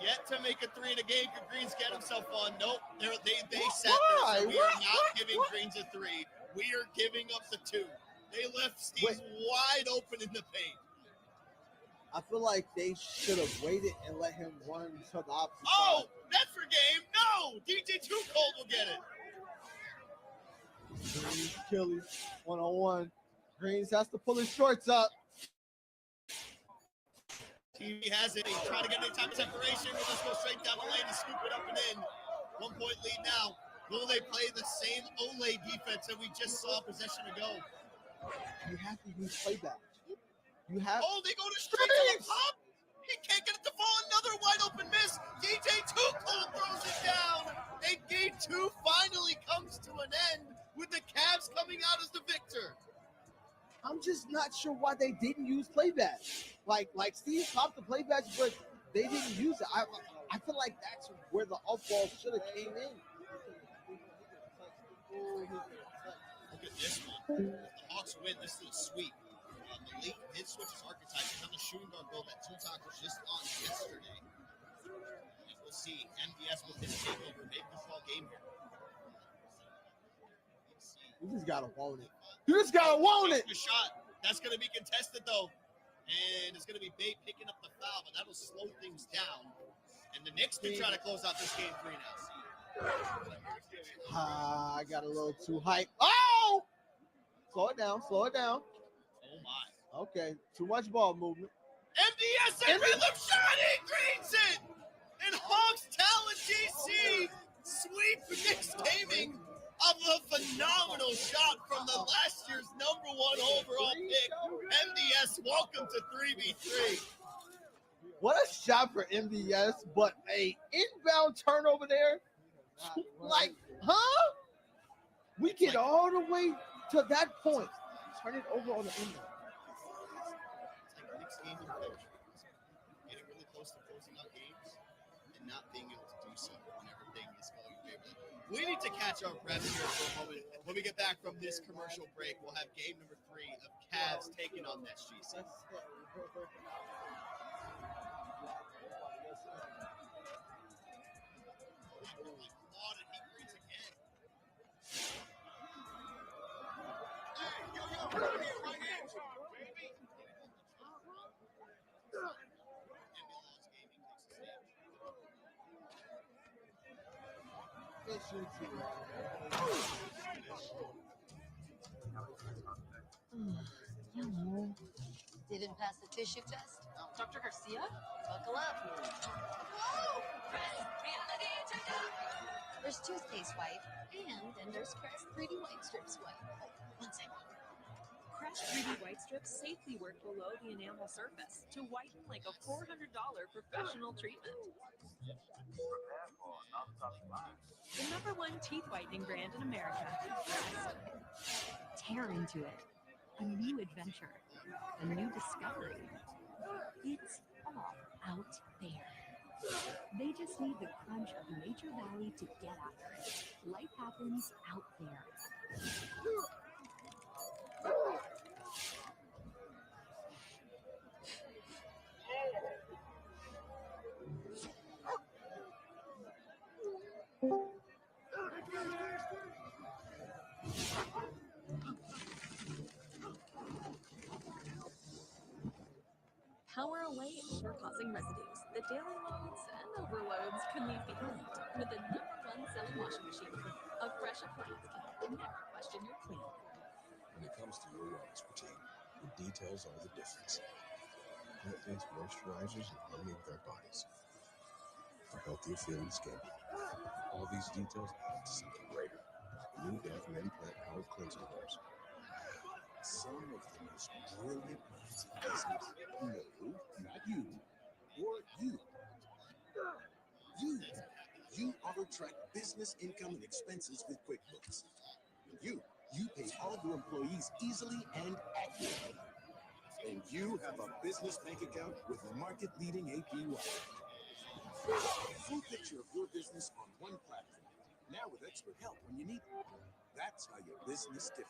Yet to make a 3 in a game. Could Greens get himself on? Nope. They sat Why? there. So we are not giving Greens a 3. We are giving up the 2. They left Steez wide open in the paint. I feel like they should have waited and let him run to the opposite Oh, side. that's for game. No, DJ Too Cold will get it. Greens, Killy, one-on-one. Greens has to pull his shorts up. TV has it. He's trying to get any type of separation. We'll just go straight down the lane and scoop it up and in. 1 point lead now. Will they play the same Olay defense that we just saw a possession ago? You have to use playback. You have. Oh, they go to straight to the top. He can't get it to fall. Another wide open miss. DJ Too Cold throws it down. And game 2 finally comes to an end with the Cavs coming out as the victor. I'm just not sure why they didn't use playback. Like Steve popped the playback, but they didn't use it. I feel like that's where the off ball should have came in. Look at this one. If the Hawks win, this is a sweep. Malik did switch his archetype. He's on the shooting guard build that Tupac was just on yesterday. And we'll see MVS with his takeover make this ball game here. You just gotta want it. You just gotta want it. The shot. That's going to be contested, though. And it's going to be Bate picking up the foul, but that'll slow things down. And the Knicks can try to close out this game 3 now. I got a little too hype. Oh! Slow it down. Slow it down. Oh, my. Okay. Too much ball movement. MDS and rhythm shot. He greens it. And Hawks Talent GC sweep Knicks Gaming of a phenomenal shot from the last year's #1 overall pick. MDS, welcome to 3v3. What a shot for MVS, but a inbound turnover there. Like, huh? We get all the way to that point. Turn it over on the inbound. It's like Knicks Gaming coach. Getting really close to closing out games and not being able to do so when everything is going favorably. We need to catch our breath here for a moment. When we get back from this commercial break, we'll have game number 3 of Cavs taking on Nets GC. Yellow. Didn't pass the tissue test? Dr. Garcia? Buckle up. Whoa! There's toothpaste wipe, and then there's Crest 3D White Strips wipe. Oh, 1 second. Crest 3D White Strips safely work below the enamel surface to whiten like a $400 professional treatment. The #1 teeth whitening brand in America, Crest. Tear into it. A new adventure. A new discovery. It's all out there. They just need the crunch of Nature Valley to get after it. Life happens out there. Power away odor-causing residues that daily loads and overloads can leave behind with the #1 selling washing machine. A fresh appliance can never question your clean. When it comes to your wellness routine, the details are the difference. Plant-based moisturizers in harmony with our bodies for healthier feeling skin. All these details add to something greater. New Dove Men plant-powered cleansing bars. Some of the most brilliant minds in business. No, not you. Or you. You auto-track business income and expenses with QuickBooks. You pay all your employees easily and accurately. And you have a business bank account with market-leading APY. Full picture of your business on one platform. Now with expert help when you need it. That's how your business different.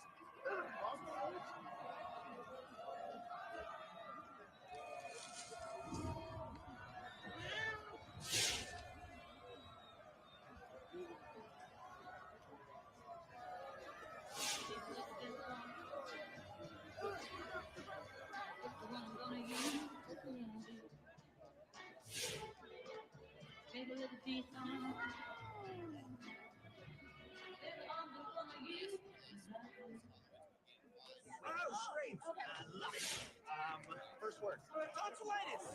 First word. Tonsillitis.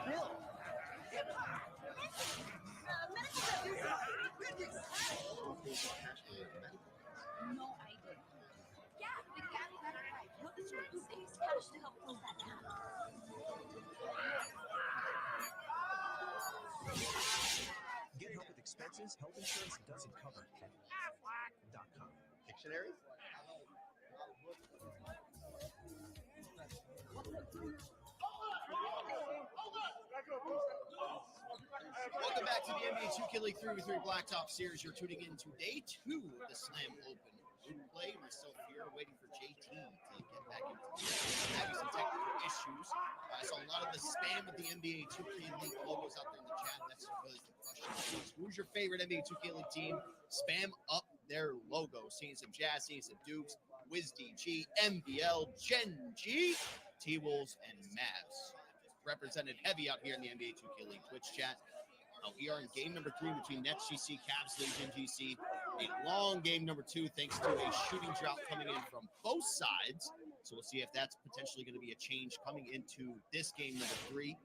Bill. Hip-hop. No idea. Yeah, the gas matter right. Health insurance saves cash to help close that gap. Get help with expenses health insurance doesn't cover at Aflac.com. Dictionary? Welcome back to the NBA 2K League 3v3 Blacktop Series. You're tuning in to day 2 of the Slam Open replay. Myself here waiting for JT to get back into the game. Having some technical issues. I saw a lot of the spam of the NBA 2K League logos out there in the chat. That's really the question. Who's your favorite NBA 2K League team? Spam up their logo. Seeing some Jazz, seeing some Dukes, WizDG, MBL, Gen G, T-Wolves, and Mavs. Represented heavy out here in the NBA 2K League Twitch chat. We are in game number 3 between Nets GC, Cavs Legion GC. A long game number 2 thanks to a shooting drought coming in from both sides. So we'll see if that's potentially going to be a change coming into this game number 3.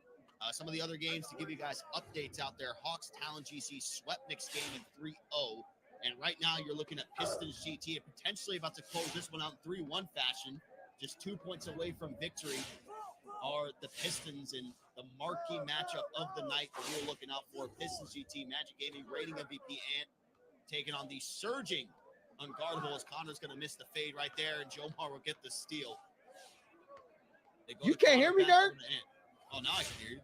Some of the other games to give you guys updates out there. Hawks Talon GC swept Knicks game in 3-0. And right now you're looking at Pistons GT and potentially about to close this one out in 3-1 fashion. Just 2 points away from victory are the Pistons in the marquee matchup of the night that we're looking out for. Pistons GT, Magic Gaming, reigning MVP, and taking on the surging unguardable as Connor's going to miss the fade right there, and Jomar will get the steal. You can't hear me, Dirk? Oh, now I can hear you.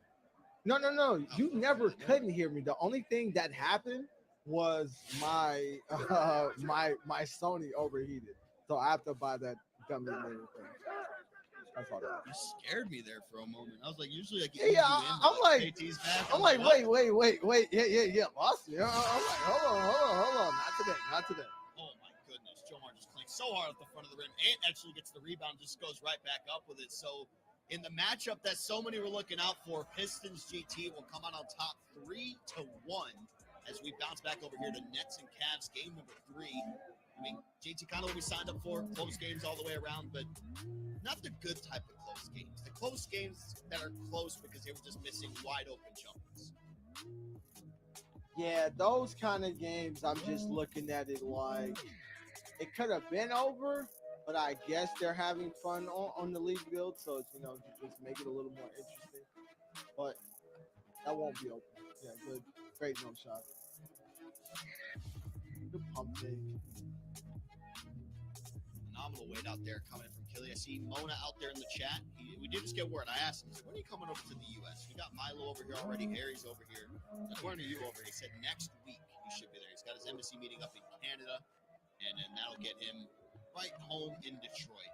No. You never couldn't hear me. The only thing that happened was my my Sony overheated. So I have to buy that gummy thing. That's all that. You scared me there for a moment. I was like, usually like I'm like, wait. Yeah. Lost me. I'm like, hold on. Not today. Oh my goodness. Jomar just playing so hard at the front of the rim. Ant actually gets the rebound, just goes right back up with it. So in the matchup that so many were looking out for, Pistons GT will come out on top 3-1. as we bounce back over here to Nets and Cavs, game number 3. I mean, JT, kind of what we signed up for, close games all the way around, but not the good type of close games. The close games that are close because they were just missing wide open jumpers. Yeah, those kind of games, I'm just looking at it like it could have been over, but I guess they're having fun on the league build, so it's, just make it a little more interesting. But that won't be open. Yeah, good, great no shot. Good pump fake. Phenomenal weight out there coming from Killy. I see Mona out there in the chat. We did just get word. I asked him, when are you coming over to the U.S.? We got Milo over here already. Harry's over here. When are you over? He said next week he should be there. He's got his embassy meeting up in Canada, and then that'll get him right home in Detroit.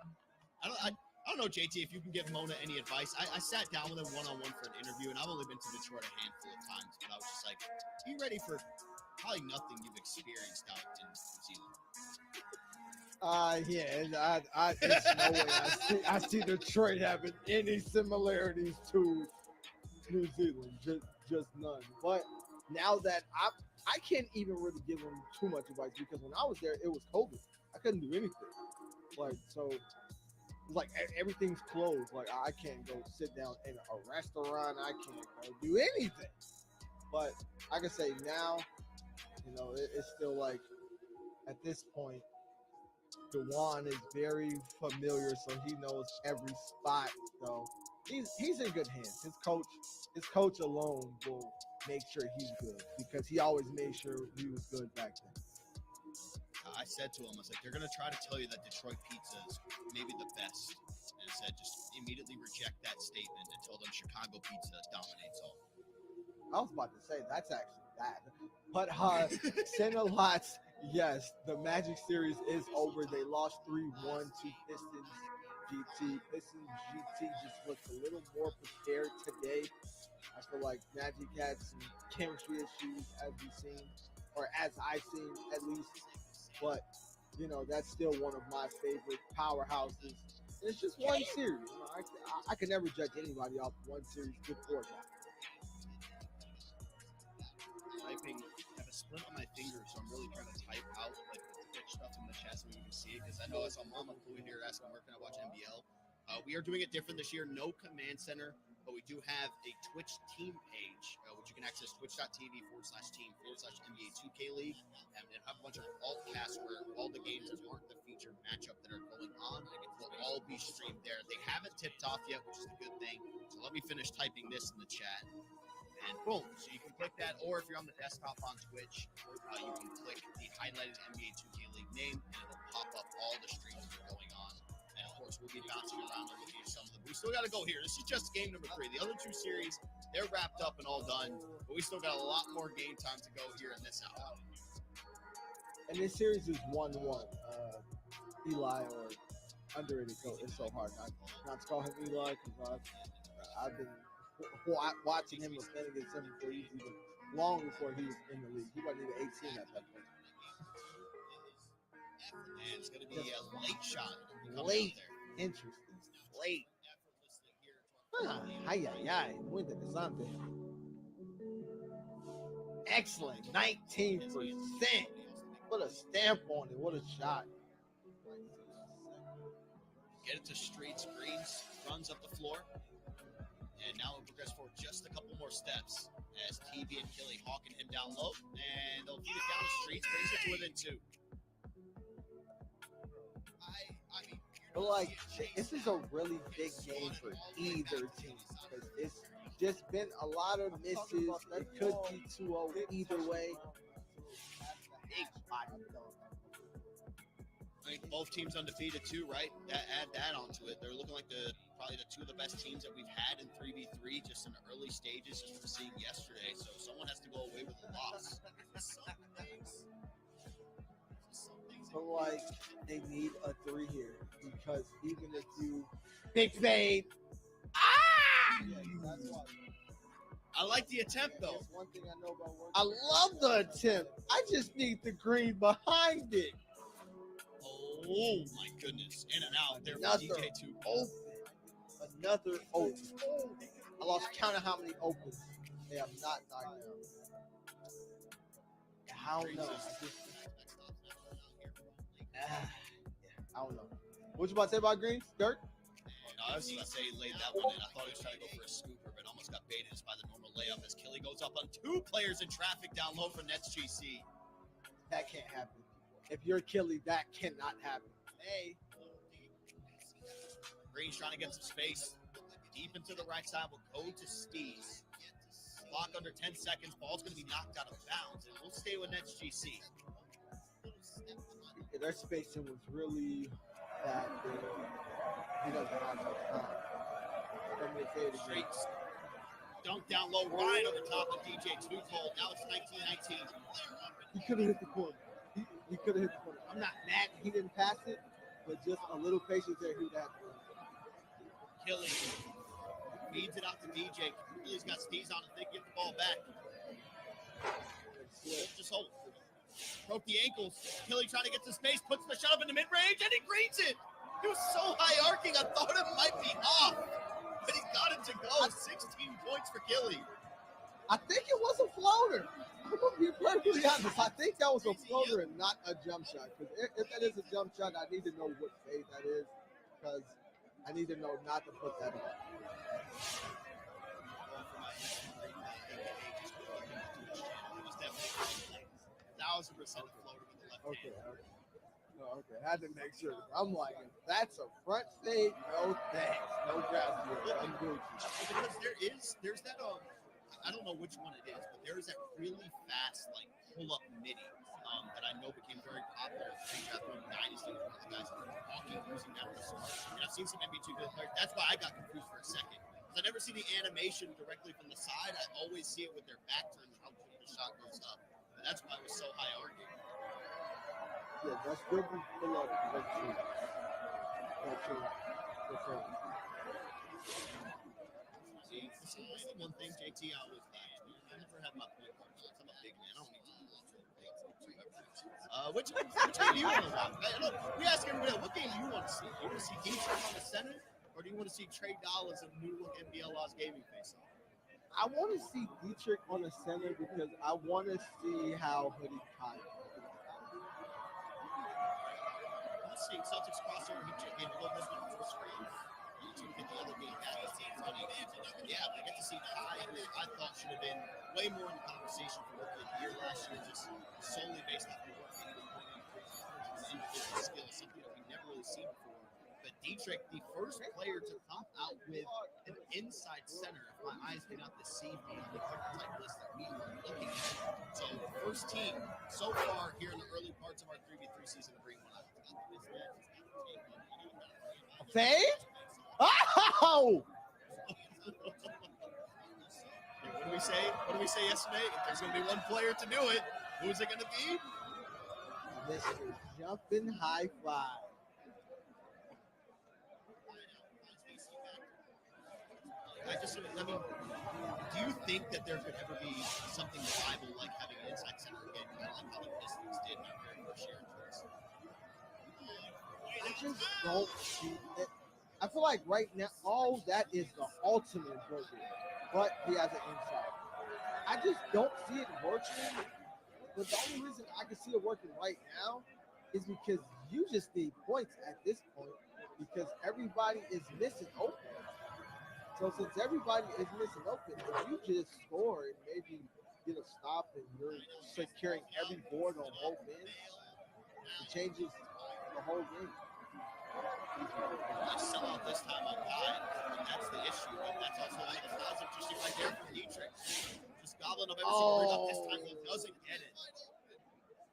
I don't know, JT, if you can give Mona any advice. I sat down with him one-on-one for an interview, and I've only been to Detroit a handful of times, but I was just like, be ready for probably nothing you've experienced out in New Zealand. Yeah, it's no way I see Detroit having any similarities to New Zealand, just none. But now that I can't even really give them too much advice, because when I was there, it was COVID. I couldn't do anything. Like everything's closed. Like I can't go sit down in a restaurant. I can't go do anything. But I can say now, it's still like at this point, Dewan is very familiar, so he knows every spot. So he's in good hands. His coach alone will make sure he's good, because he always made sure he was good back then. I said to him, I said, they're going to try to tell you that Detroit pizza is maybe the best. And I said, just immediately reject that statement and tell them Chicago pizza dominates all. I was about to say, that's actually bad. But Cinderlots, yes, the Magic series is over. They lost 3-1 to Pistons GT. Pistons GT just looked a little more prepared today. I feel like Magic had some chemistry issues, as I've seen at least. But, that's still one of my favorite powerhouses. And it's just one series. I can never judge anybody off one series, good or bad. Typing, I have a splint on my finger, so I'm really trying to type out like the Twitch stuff in the chat so we can see it. Because I know I saw Mama Fluid here asking where can I watch NBL. We are doing it different this year. No command center, but we do have a Twitch team page, which you can access twitch.tv/team/NBA 2K League, and have a bunch of alt casts where all the games that aren't the featured matchup that are going on, will all be streamed there. They haven't tipped off yet, which is a good thing. So let me finish typing this in the chat. And boom, so you can click that, or if you're on the desktop on Twitch, you can click the highlighted NBA 2K League name, and it'll pop up all the streams that are going on. And of course, we'll be bouncing around and looking at some of them. We still got to go here. This is just game number 3. The other 2 series, they're wrapped up and all done, but we still got a lot more game time to go here in this hour. And this series is 1-1. Eli, or underrated coach, it's so hard not to call him Eli, because I've been watching him and playing against him long before he was in the league. He wasn't even 18 at that point. And it's going to be a late shot. Late. Interesting. Late. Muy interesante. Excellent. 19%. Put a stamp on it. What a shot. Get it to Streets. Greens runs up the floor. And now we'll progress forward just a couple more steps as TV and Killy hawking him down low. And they'll feed it down the Streets. Brings it to within 2. But this is a really big game for either team, because it's just been a lot of misses. It could be 2-0 either way. Big body though. I think both teams undefeated too, right? Add that onto it. They're looking like probably the 2 of the best teams that we've had in 3v3 just in the early stages, just from seeing yesterday. So someone has to go away with a loss. But they need a 3 here, because even if you big fade, I like the attempt though. That's one thing I know about work. I love the attempt. I just need the green behind it. Oh my goodness! In and out there for DJ2. Another open. I lost count of how many opens they have not knocked down. I don't know. I don't know. What you about to say about Green? Dirk? I was going to say he laid that one in. I thought he was trying to go for a scooper, but almost got baited just by the normal layup as Killy goes up on two players in traffic down low for Nets GC. That can't happen. If you're Killy, that cannot happen. Hey. Green's trying to get some space. Deep into the right side will go to Steez. Clock under 10 seconds. Ball's going to be knocked out of bounds, and we'll stay with Nets GC. Yeah, their spacing was really bad there. He doesn't have much time. Straight dunk down low, right over top of DJ Twofold. Now it's 19-19. He could have hit the corner. He could have hit the corner. I'm not mad he didn't pass it, but just a little patience there, he would have. Killy feeds it out to DJ. Killy's got Steez on it. They get the ball back. Just hold. Broke the ankles. Killy trying to get to space, puts the shot up in the mid-range, and he greens it. It was so high arcing, I thought it might be off, but he got it to go. 16 points for Killy. I think it was a floater. I'm going to be perfectly honest. I think that was a floater and not a jump shot. Because if that is a jump shot, I need to know what fade that is. Because I need to know not to put that on. 1,000% floater with the left hand. Okay. I had to make sure. I'm like, if that's a front fade, no thanks. No grass. I'm good. Because there's that, I don't know which one it is, but there's that really fast, like, pull-up midi that I know became very popular in the Triathlon Dynasty. One of the guys walking, using that to start. And I've seen some NBA2 good players. That's why I got confused for a second. Because I never see the animation directly from the side. I always see it with their back turned, how quick the shot goes up. And that's why it was so high arcing. Yeah, that's good pull up. That's true. See, this is the one thing JT always likes. I never have my point guard shots. I'm a big man. I don't need to do lots of things. Which game do you want to watch? We ask everybody, what game do you want to see? Do you want to see Dietrich on the center? Or do you want to see Trey Dollars and new look NBA Lost Gaming face off? I want to see Dietrich on the center because I want to see how Hoodie Kai. Let's see Celtics crossover. He a little bit on full screen. To get the other game back. Yeah, I get to see Kai, who I thought should have been way more in the conversation for rookie of the year last year, just solely based off of what he was doing, individual skill, something that we've never really seen before. But Dietrich, the first player to top out with an inside center, if my eyes did not deceive me on the type list that we were looking at. So, first team so far here in the early parts of our 3v3 season to bring one out. Fade? Oh! What do we say? What did we say yesterday? If there's going to be one player to do it, who's it going to be? Mr. Jumping High Fly. I mean, do you think that there could ever be something viable like having an inside center again, kind of like how the Pistons did in their very first year in Prince? I just don't see it. I feel like right now, all that is the ultimate burger, but he has an inside. I just don't see it working. But the only reason I can see it working right now is because you just need points at this point because everybody is missing open. So since everybody is missing open, if you just score and maybe get a stop and you're securing every board on both ends, it changes the whole game. I sell out this time on Kai, and that's the issue. And that's also one of the positives you see right there from Dietrich. Just gobbling up every single ring up. This time he doesn't get it.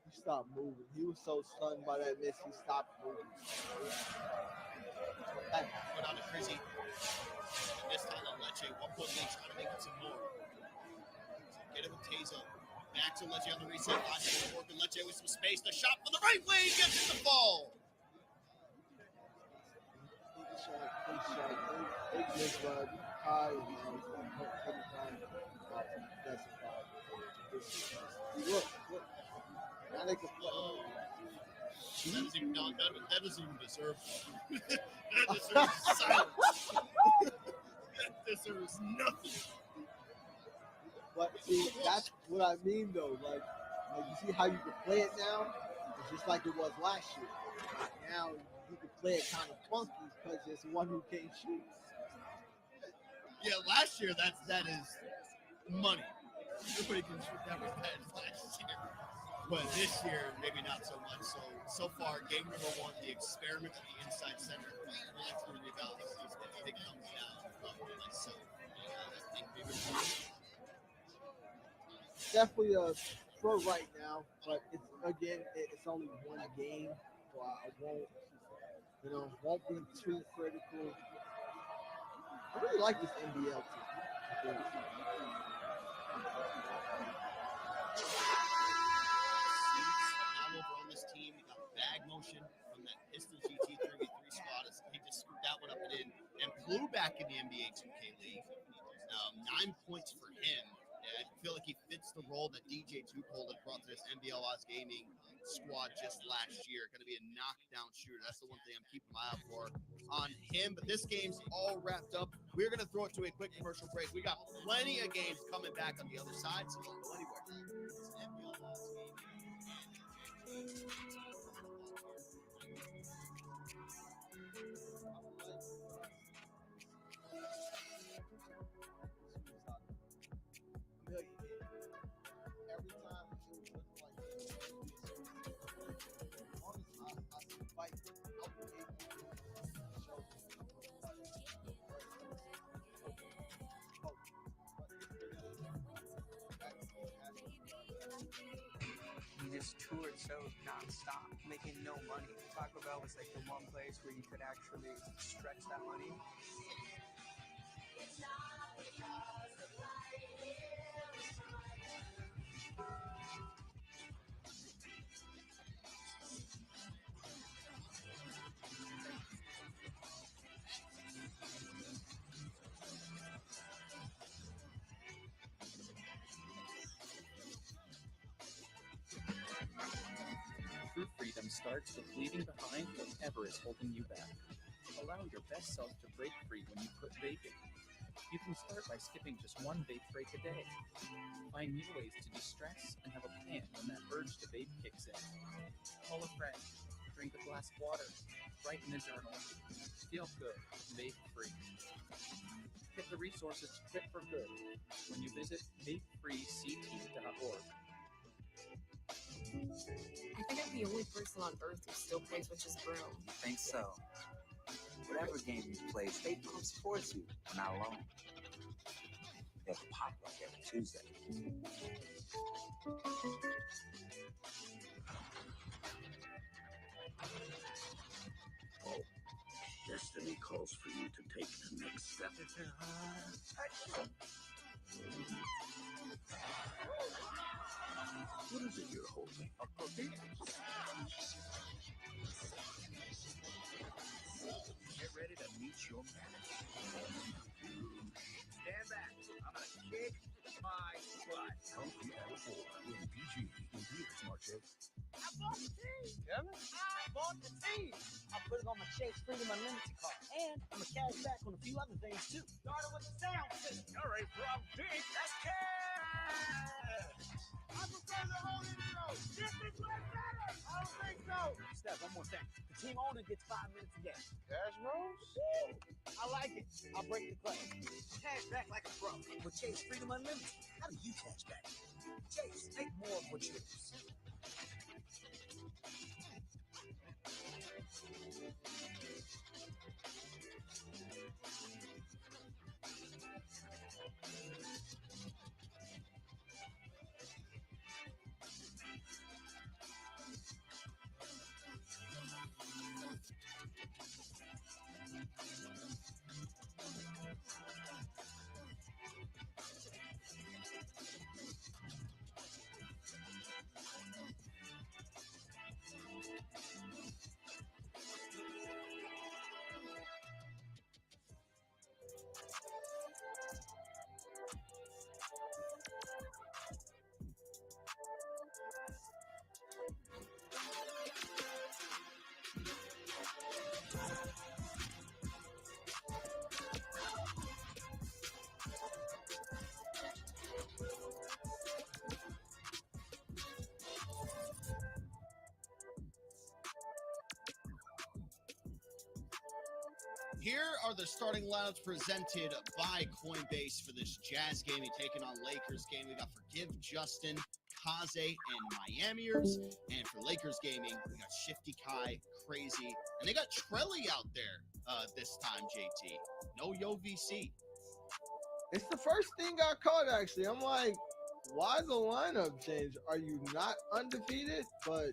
He stopped moving. He was so stunned by that miss, he stopped moving. Put on to Crizzy. And this time on Lecce. 1 point lead, trying to make it some more. Get it with Tazo. Back to Lecce on the reset. Working Lecce with some space. The shot from the right way gets it to fall. Look. Now they can That doesn't even deserve that deserves silence. That deserves nothing. But see, that's what I mean though. Like Like you see how you can play it now? It's just like it was last year. Now you can play it kind of funky because it's one who can't shoot. Yeah, last year that is money. Nobody can shoot that was bad last year. But this year, maybe not so much. So far, game number 1, the experiment of the inside center. That's going to be about as it comes down. So I think maybe Definitely a pro right now, but it's only one game, so I won't be too critical. I really like this NBL team. Now over on this team, you got bag motion from that Pistons GT 3v3 squad. He just scooped that one up and in and flew back in the NBA 2K League. 9 points for him. I feel like he fits the role that DJ Tuchel had brought to this NBL Oz Gaming squad just last year. Going to be a knockdown shooter. That's the one thing I'm keeping my eye out for on him. But this game's all wrapped up. We're going to throw it to a quick commercial break. We got plenty of games coming back on the other side, so don't go anywhere. It's NBL Oz Gaming. Every time it would look like honestly, I see fight out the gate. He just toured shows nonstop, making no money. Taco Bell was like the one place where you could actually stretch that money. True freedom starts with leaving behind whatever is holding you back. Allow your best self to break free when you quit vaping. You can start by skipping just one vape break a day. Find new ways to distress and have a plan when that urge to vape kicks in. Call a friend, drink a glass of water, write in a journal. Feel good, vape free. Get the resources to quit for good when you visit vapefreect.org. I think I'm the only person on Earth who still plays Witch's Brew. You think so? Whatever game you play, State Farm supports you. We're not alone. They have a potluck every Tuesday. Oh, destiny calls for you to take the next step. What is it you're holding? A cookie? Get ready to meet your manager. Stand back. I'm going to kick my butt. Healthy at 4 with PG in theaters March 8th. I bought the team. Kevin? I bought the team. I put it on my Chase Freedom Unlimited card. And I'm a cash back on a few other things, too. Started with the sound system. All right, from deep. That's cash. I prefer the whole intro. This is way better. I don't think so. Steph, one more thing. The team owner gets 5 minutes a game. Cash rolls? Woo. I like it. I'll break the clay. Cash back like a pro. With Chase Freedom Unlimited, how do you cash back? Chase, make more of what you lose. here are the starting lineups presented by Coinbase for this Jazz game. You're taking on Lakers game. We got Forgive Justin, Kaze, and Miamiers. And for Lakers gaming, we got Shifty Kai, Crazy, and they got Trelly out there this time, JT. No Yo VC. It's the first thing I caught, actually. I'm like, why the lineup change? Are you not undefeated? But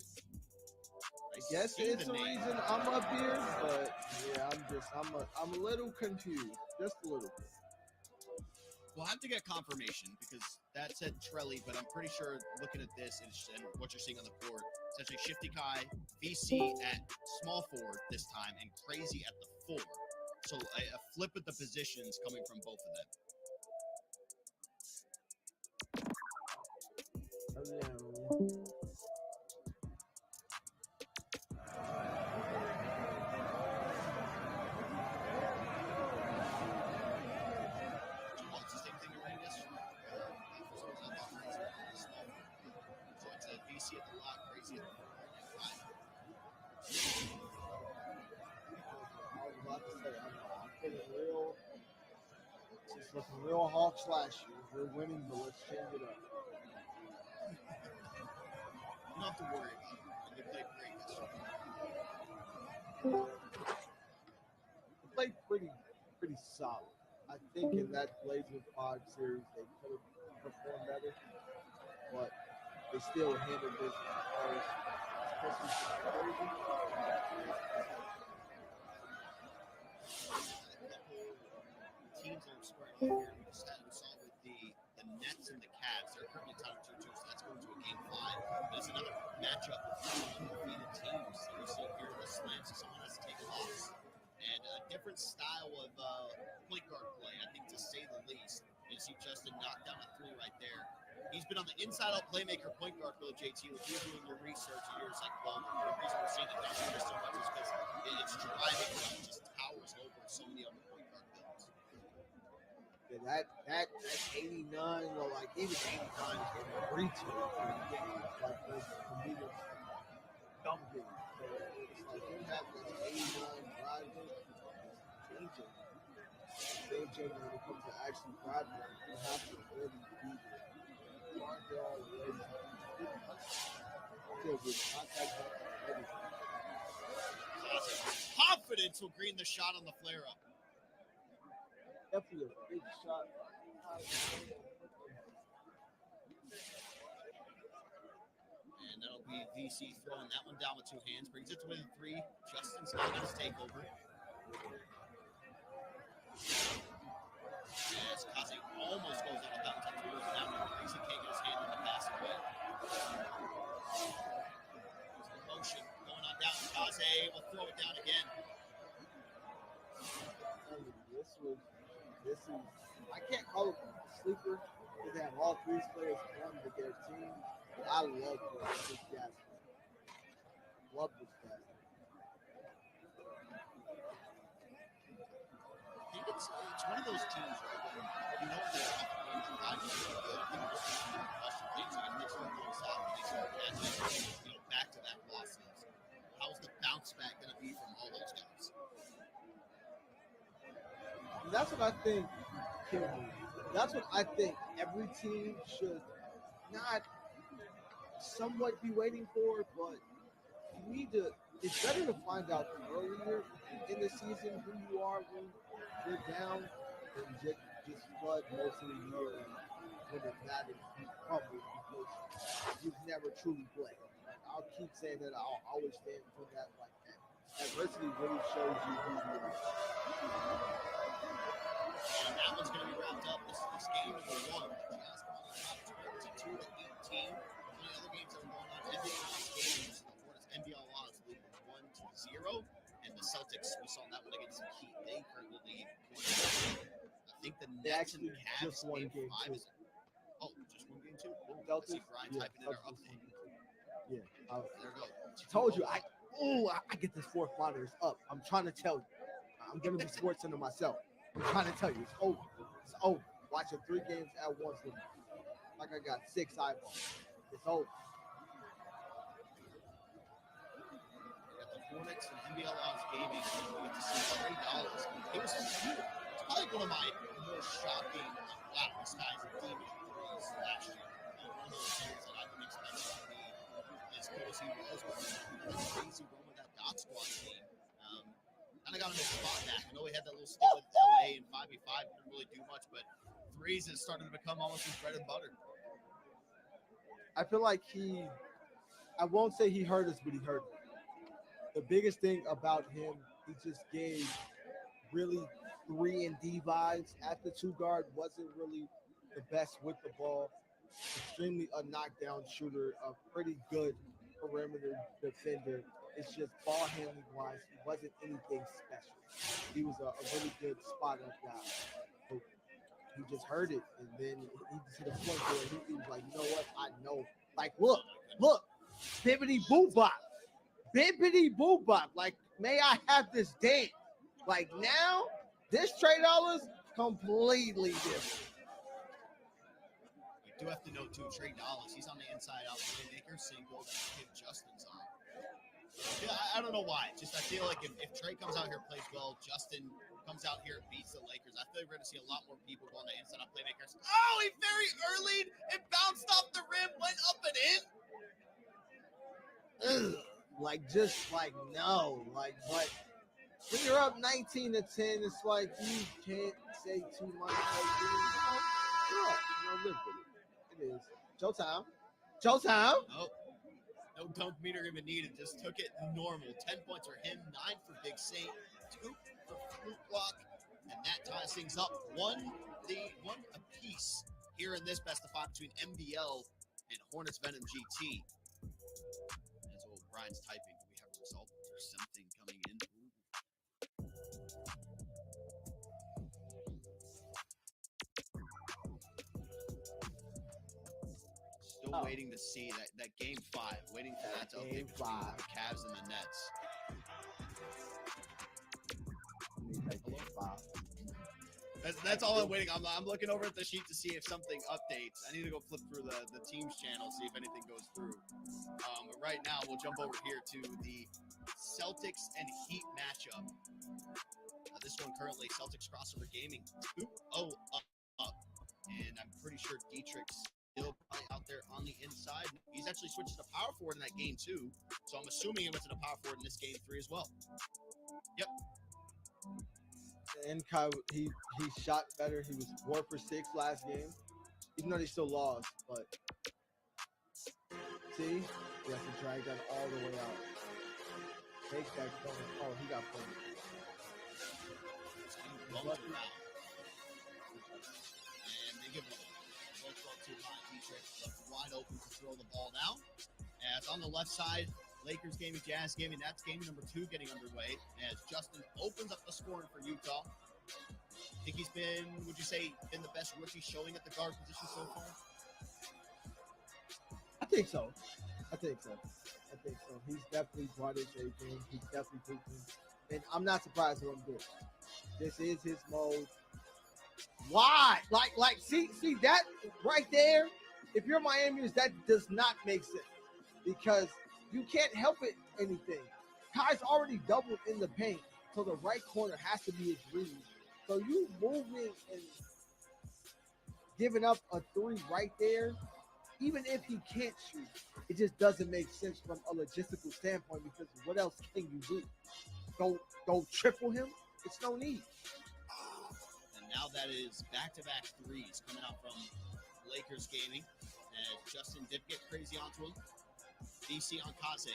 I guess it's the reason I'm up here. But yeah, I'm a little confused, just a little bit. We'll have to get confirmation because that said Trelly, but I'm pretty sure looking at this and what you're seeing on the board, essentially Shifty Kai, VC at small forward this time, and Crazy at the 4. So a flip of the positions coming from both of them. See at the lot, Crazy at the 5. I was about to say, I'm feeling real. It's looking real Hawks last year. We're winning, but let's change it up. Not to worry about it. They played great yesterday. They played pretty solid. I think in that Blazers 5 series, they could have performed better, but they still handled business first, especially Crazy. Teams that are squaring off here. We saw with the Nets and the Cavs. They're currently tied 2-2, so that's going to a game 5. There's another matchup with two undefeated teams that we see here in the slam, so someone has to take a loss. And a different style of point guard play, I think, to say the least. You see Justin knock down a 3 right there. He's been on the inside-out playmaker point guard for the JT. With you doing your research, and you're just like, well, the reason we're seeing the Dodgers so much is because it's driving them, just towers over so many other point guard builds. Yeah, that 89, well, like even 89 is going to reach it. Like those comedic dumb games. So it's like you have this 89 driving, changing. Changing when it comes to actually driving, you have to really be there. Confidence will green the shot on the flare up. Definitely a big shot. And that'll be VC throwing that one down with 2 hands. Brings it to within 3. Justin's not going to take over. As Kaze almost goes out of bounds towards that one. Crazy can't get his hand on the pass away. There's the motion going on down. Kaze will throw it down again. This is I can't call it a sleeper because they have all 3 players on with their team. But I love this guy. Love this guy. I think it's one of those teams where you know they're up against the time really good. I think they're just going to question things. And they start going south and they start catching, back to that losses. How's the bounce back going to be from all those guys? And that's what I think killed me. That's what I think every team should not somewhat be waiting for, but you need to. It's better to find out earlier in the season who you are when you're down than just flood most of the year when it matters you crumble because you've never truly played. Like, I'll keep saying that. I'll always stand for that. Like that. Adversity really shows you who you are. And that one's going to be wrapped up. This is game number 1. Jazz coming up 22 to 18. One of the other games that are going on, NBA lost games. NBA lost leading 1-0. And the Celtics, we saw that one against the Heat. They currently lead 1-0. I think the Nets and the Cavs just one game 5 too. is it? Oh, just one game too? Cool. I Celtics, see Brian typing in our update. Yeah. There we go. Told you, I get this 4th monitor. It's up. I'm trying to tell you. I'm going to be Sports Center myself. I'm trying to tell you. It's over. It's over. Watching 3 games at once with me. Like I got 6 eyeballs. It's over. We got the Hornets and NBL Odds Gaming, we get to see Trey Dawes. He was probably one of my more shocking, wow, this guy's a demon threes last year. One of those players that I didn't expect to be as good as he was with the crazy run with that dot squad team. Kind of got him his spot back. I know he had that little stint with LA and 5v5, couldn't really do much, but threes is starting to become almost his bread and butter. I feel like I won't say he hurt us, but he hurt us. The biggest thing about him, he just gave really 3 and D vibes. At the 2 guard, wasn't really the best with the ball. Extremely a knockdown shooter, a pretty good perimeter defender. It's just ball handling wise, he wasn't anything special. He was a really good spot up guy. But he just heard it, and then he just hit a point where he was like, you know what? I know. Like, look, bibbity boo bop. Bibbity boo bop. Like, may I have this dance? Like, now, this Trey Dawes, completely different. We do have to note, too, Trey Dawes, he's on the inside-out playmaker single that Kid Justin's on. Yeah, I don't know why. Just I feel like if Trey comes out here and plays well, Justin comes out here and beats the Lakers, I feel like we're going to see a lot more people go on the inside-out playmakers. Oh, he very early and bounced off the rim, went up and in. Ugh. Like, just like, no. Like, but when you're up 19-10, it's like you can't say too much. Like, live with it. It is. Showtime. Oh, no dunk meter even needed. Just took it normal. 10 points for him, 9 for Big Saint, 2 for Fruit Block, and that ties things up. One apiece here in this best of 5 between MBL and Hornets Venom GT. As well, Brian's typing. Do we have a result or something coming in? Still waiting to see that game 5. Waiting for that to update between the Cavs and the Nets. That's all I'm waiting. I'm looking over at the sheet to see if something updates. I need to go flip through the team's channel, see if anything goes through. But right now, we'll jump over here to the Celtics and Heat matchup. This one currently, Celtics Crossover Gaming 2-0 up. And I'm pretty sure Dietrich's still probably out there on the inside. He's actually switched to power forward in that game 2. So I'm assuming he went to the power forward in this game 3 as well. Yep. And Kai, he shot better. He was 4 for 6 last game, even though they still lost. But see, he has to drag that all the way out. Take that corner. Oh, he got pointed. And they give him a too high. Dietrich left wide open to throw the ball down. As on the left side, Lakers gaming, Jazz gaming. That's game number 2 getting underway as Justin opens up the scoring for Utah. I think he's been, would you say, been the best rookie showing at the guard position so far? I think so. He's definitely brought his A game. He's definitely taking, and I'm not surprised what I'm doing. This is his mode. Why? Like, see that right there? If you're Miami, that does not make sense because you can't help it anything. Kai's already doubled in the paint, so the right corner has to be his read. So you moving and giving up a 3 right there, even if he can't shoot, it just doesn't make sense from a logistical standpoint because what else can you do? Go triple him? It's no need. And now that is back-to-back 3s coming out from Lakers gaming as Justin did get crazy onto him. DC on Kaze.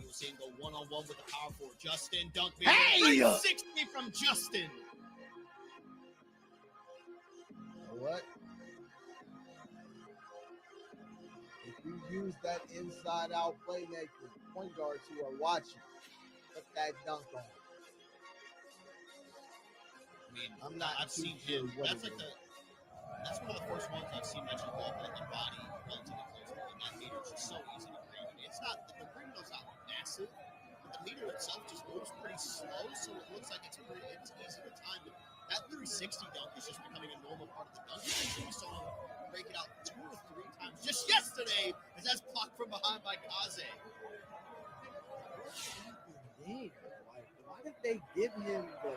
You will see him go one-on-one with the power forward. Justin dunk. Hey! 360 from Justin. You know what? If you use that inside-out playmaker, point guards who are watching, put that dunk on. I mean, I've seen him. That's like that's one of the first ones I've seen mentioned go up at the body relatively close to him. That meter is just so easy to read. I mean, it's not, the green window's not massive, but the meter itself just moves pretty slow, so it looks like it's easy to time. But that 360 dunk is just becoming a normal part of the dunk. We saw him break it out 2 or 3 times just yesterday as that's blocked from behind by Kaze. There, like, why did they give him the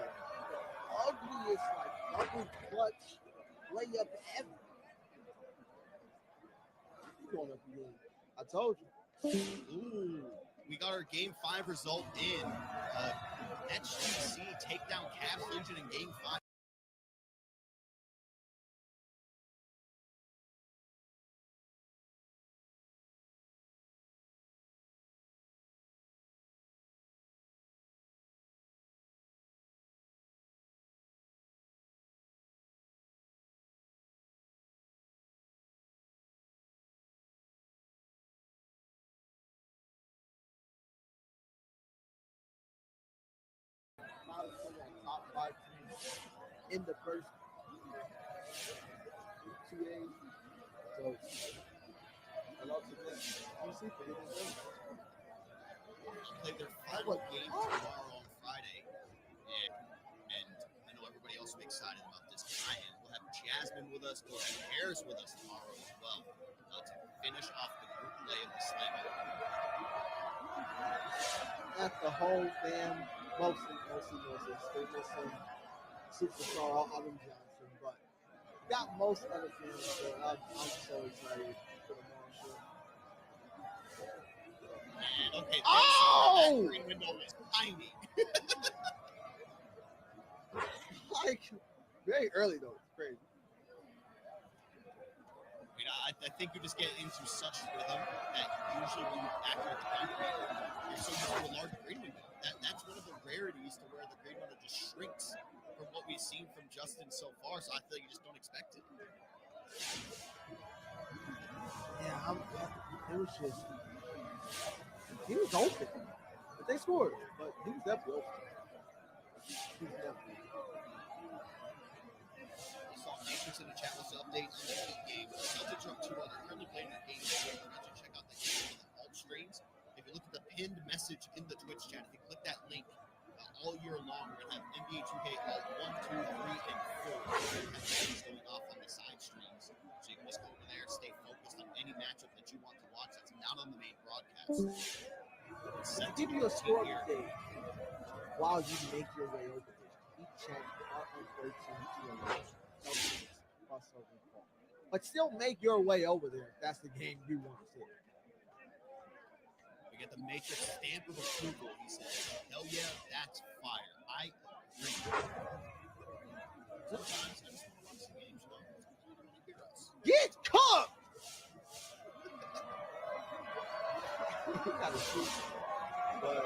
ugliest, like, double clutch layup ever? He's going up again. I told you. Ooh, we got our Game 5 result in. HGC takedown Cavs Legion in Game 5. Top 5 teams in the first 2 days. So, and also UC for getting them. Play their final game tomorrow on Friday. And I know everybody else will be excited about this. I am. We'll have Jasmine with us. We'll have Harris with us tomorrow as well to finish off the group play of the Slam. At the whole fam, mostly. They're missing superstar Autumn Johnson, but got most of the fans. So I'm so excited for the Marshall. Man, okay. Oh! That green window is tiny. Like, very early though. It's crazy. I mean, I think you just get into such rhythm that usually when you accurate the concrete, you're so used to a large green window. That's one of the rarities to where the green window just shrinks from what we've seen from Justin so far. So I feel like you just don't expect it. Yeah, it was just he was open, but they scored. But he was definitely open. He was definitely. I saw Matrix in the chat wants to update on the Heat game. The Celtics are up 2-0. They're currently playing their game. So you can check out the game on the alt streams. If you look at the pinned message in the Twitch chat, if you click that link, all year long, we're going to have NBA 2K alt 1, 2, 3, and 4. We have games going off on the side streams. So you can just go over there, stay focused on any matchup that you want to watch that's not on the main broadcast. I'll give you a score update while you make your way over there. Heat check on 13 to 11. But still make your way over there if that's the game you want to see. We get the Matrix stamp of approval. He says, hell yeah, that's fire. I agree. Sometimes I just want to watch the games, you know? I don't want to hear us. Get cooked! You gotta shoot. But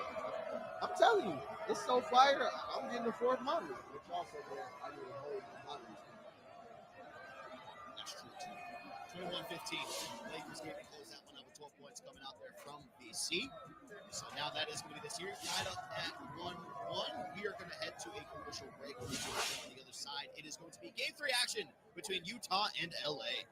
I'm telling you, it's so fire. I'm getting the fourth monitor, which also means I need a whole monitor. That's true too. 21-15. Lakers game to close that one out with 12 points coming out there from BC. So now that is going to be the series tied up at 1-1. We are going to head to a commercial break. On the other side, it is going to be Game 3 action between Utah and LA.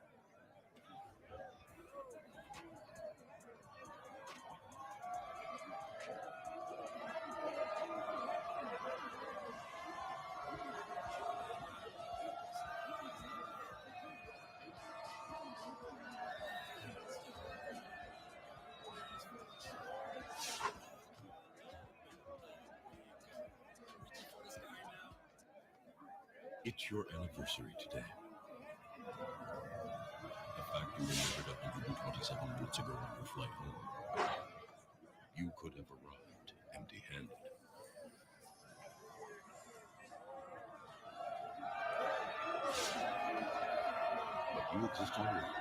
It's your anniversary today. The fact you remembered 127 minutes ago on your flight home. You could have arrived empty-handed. But you exist in a world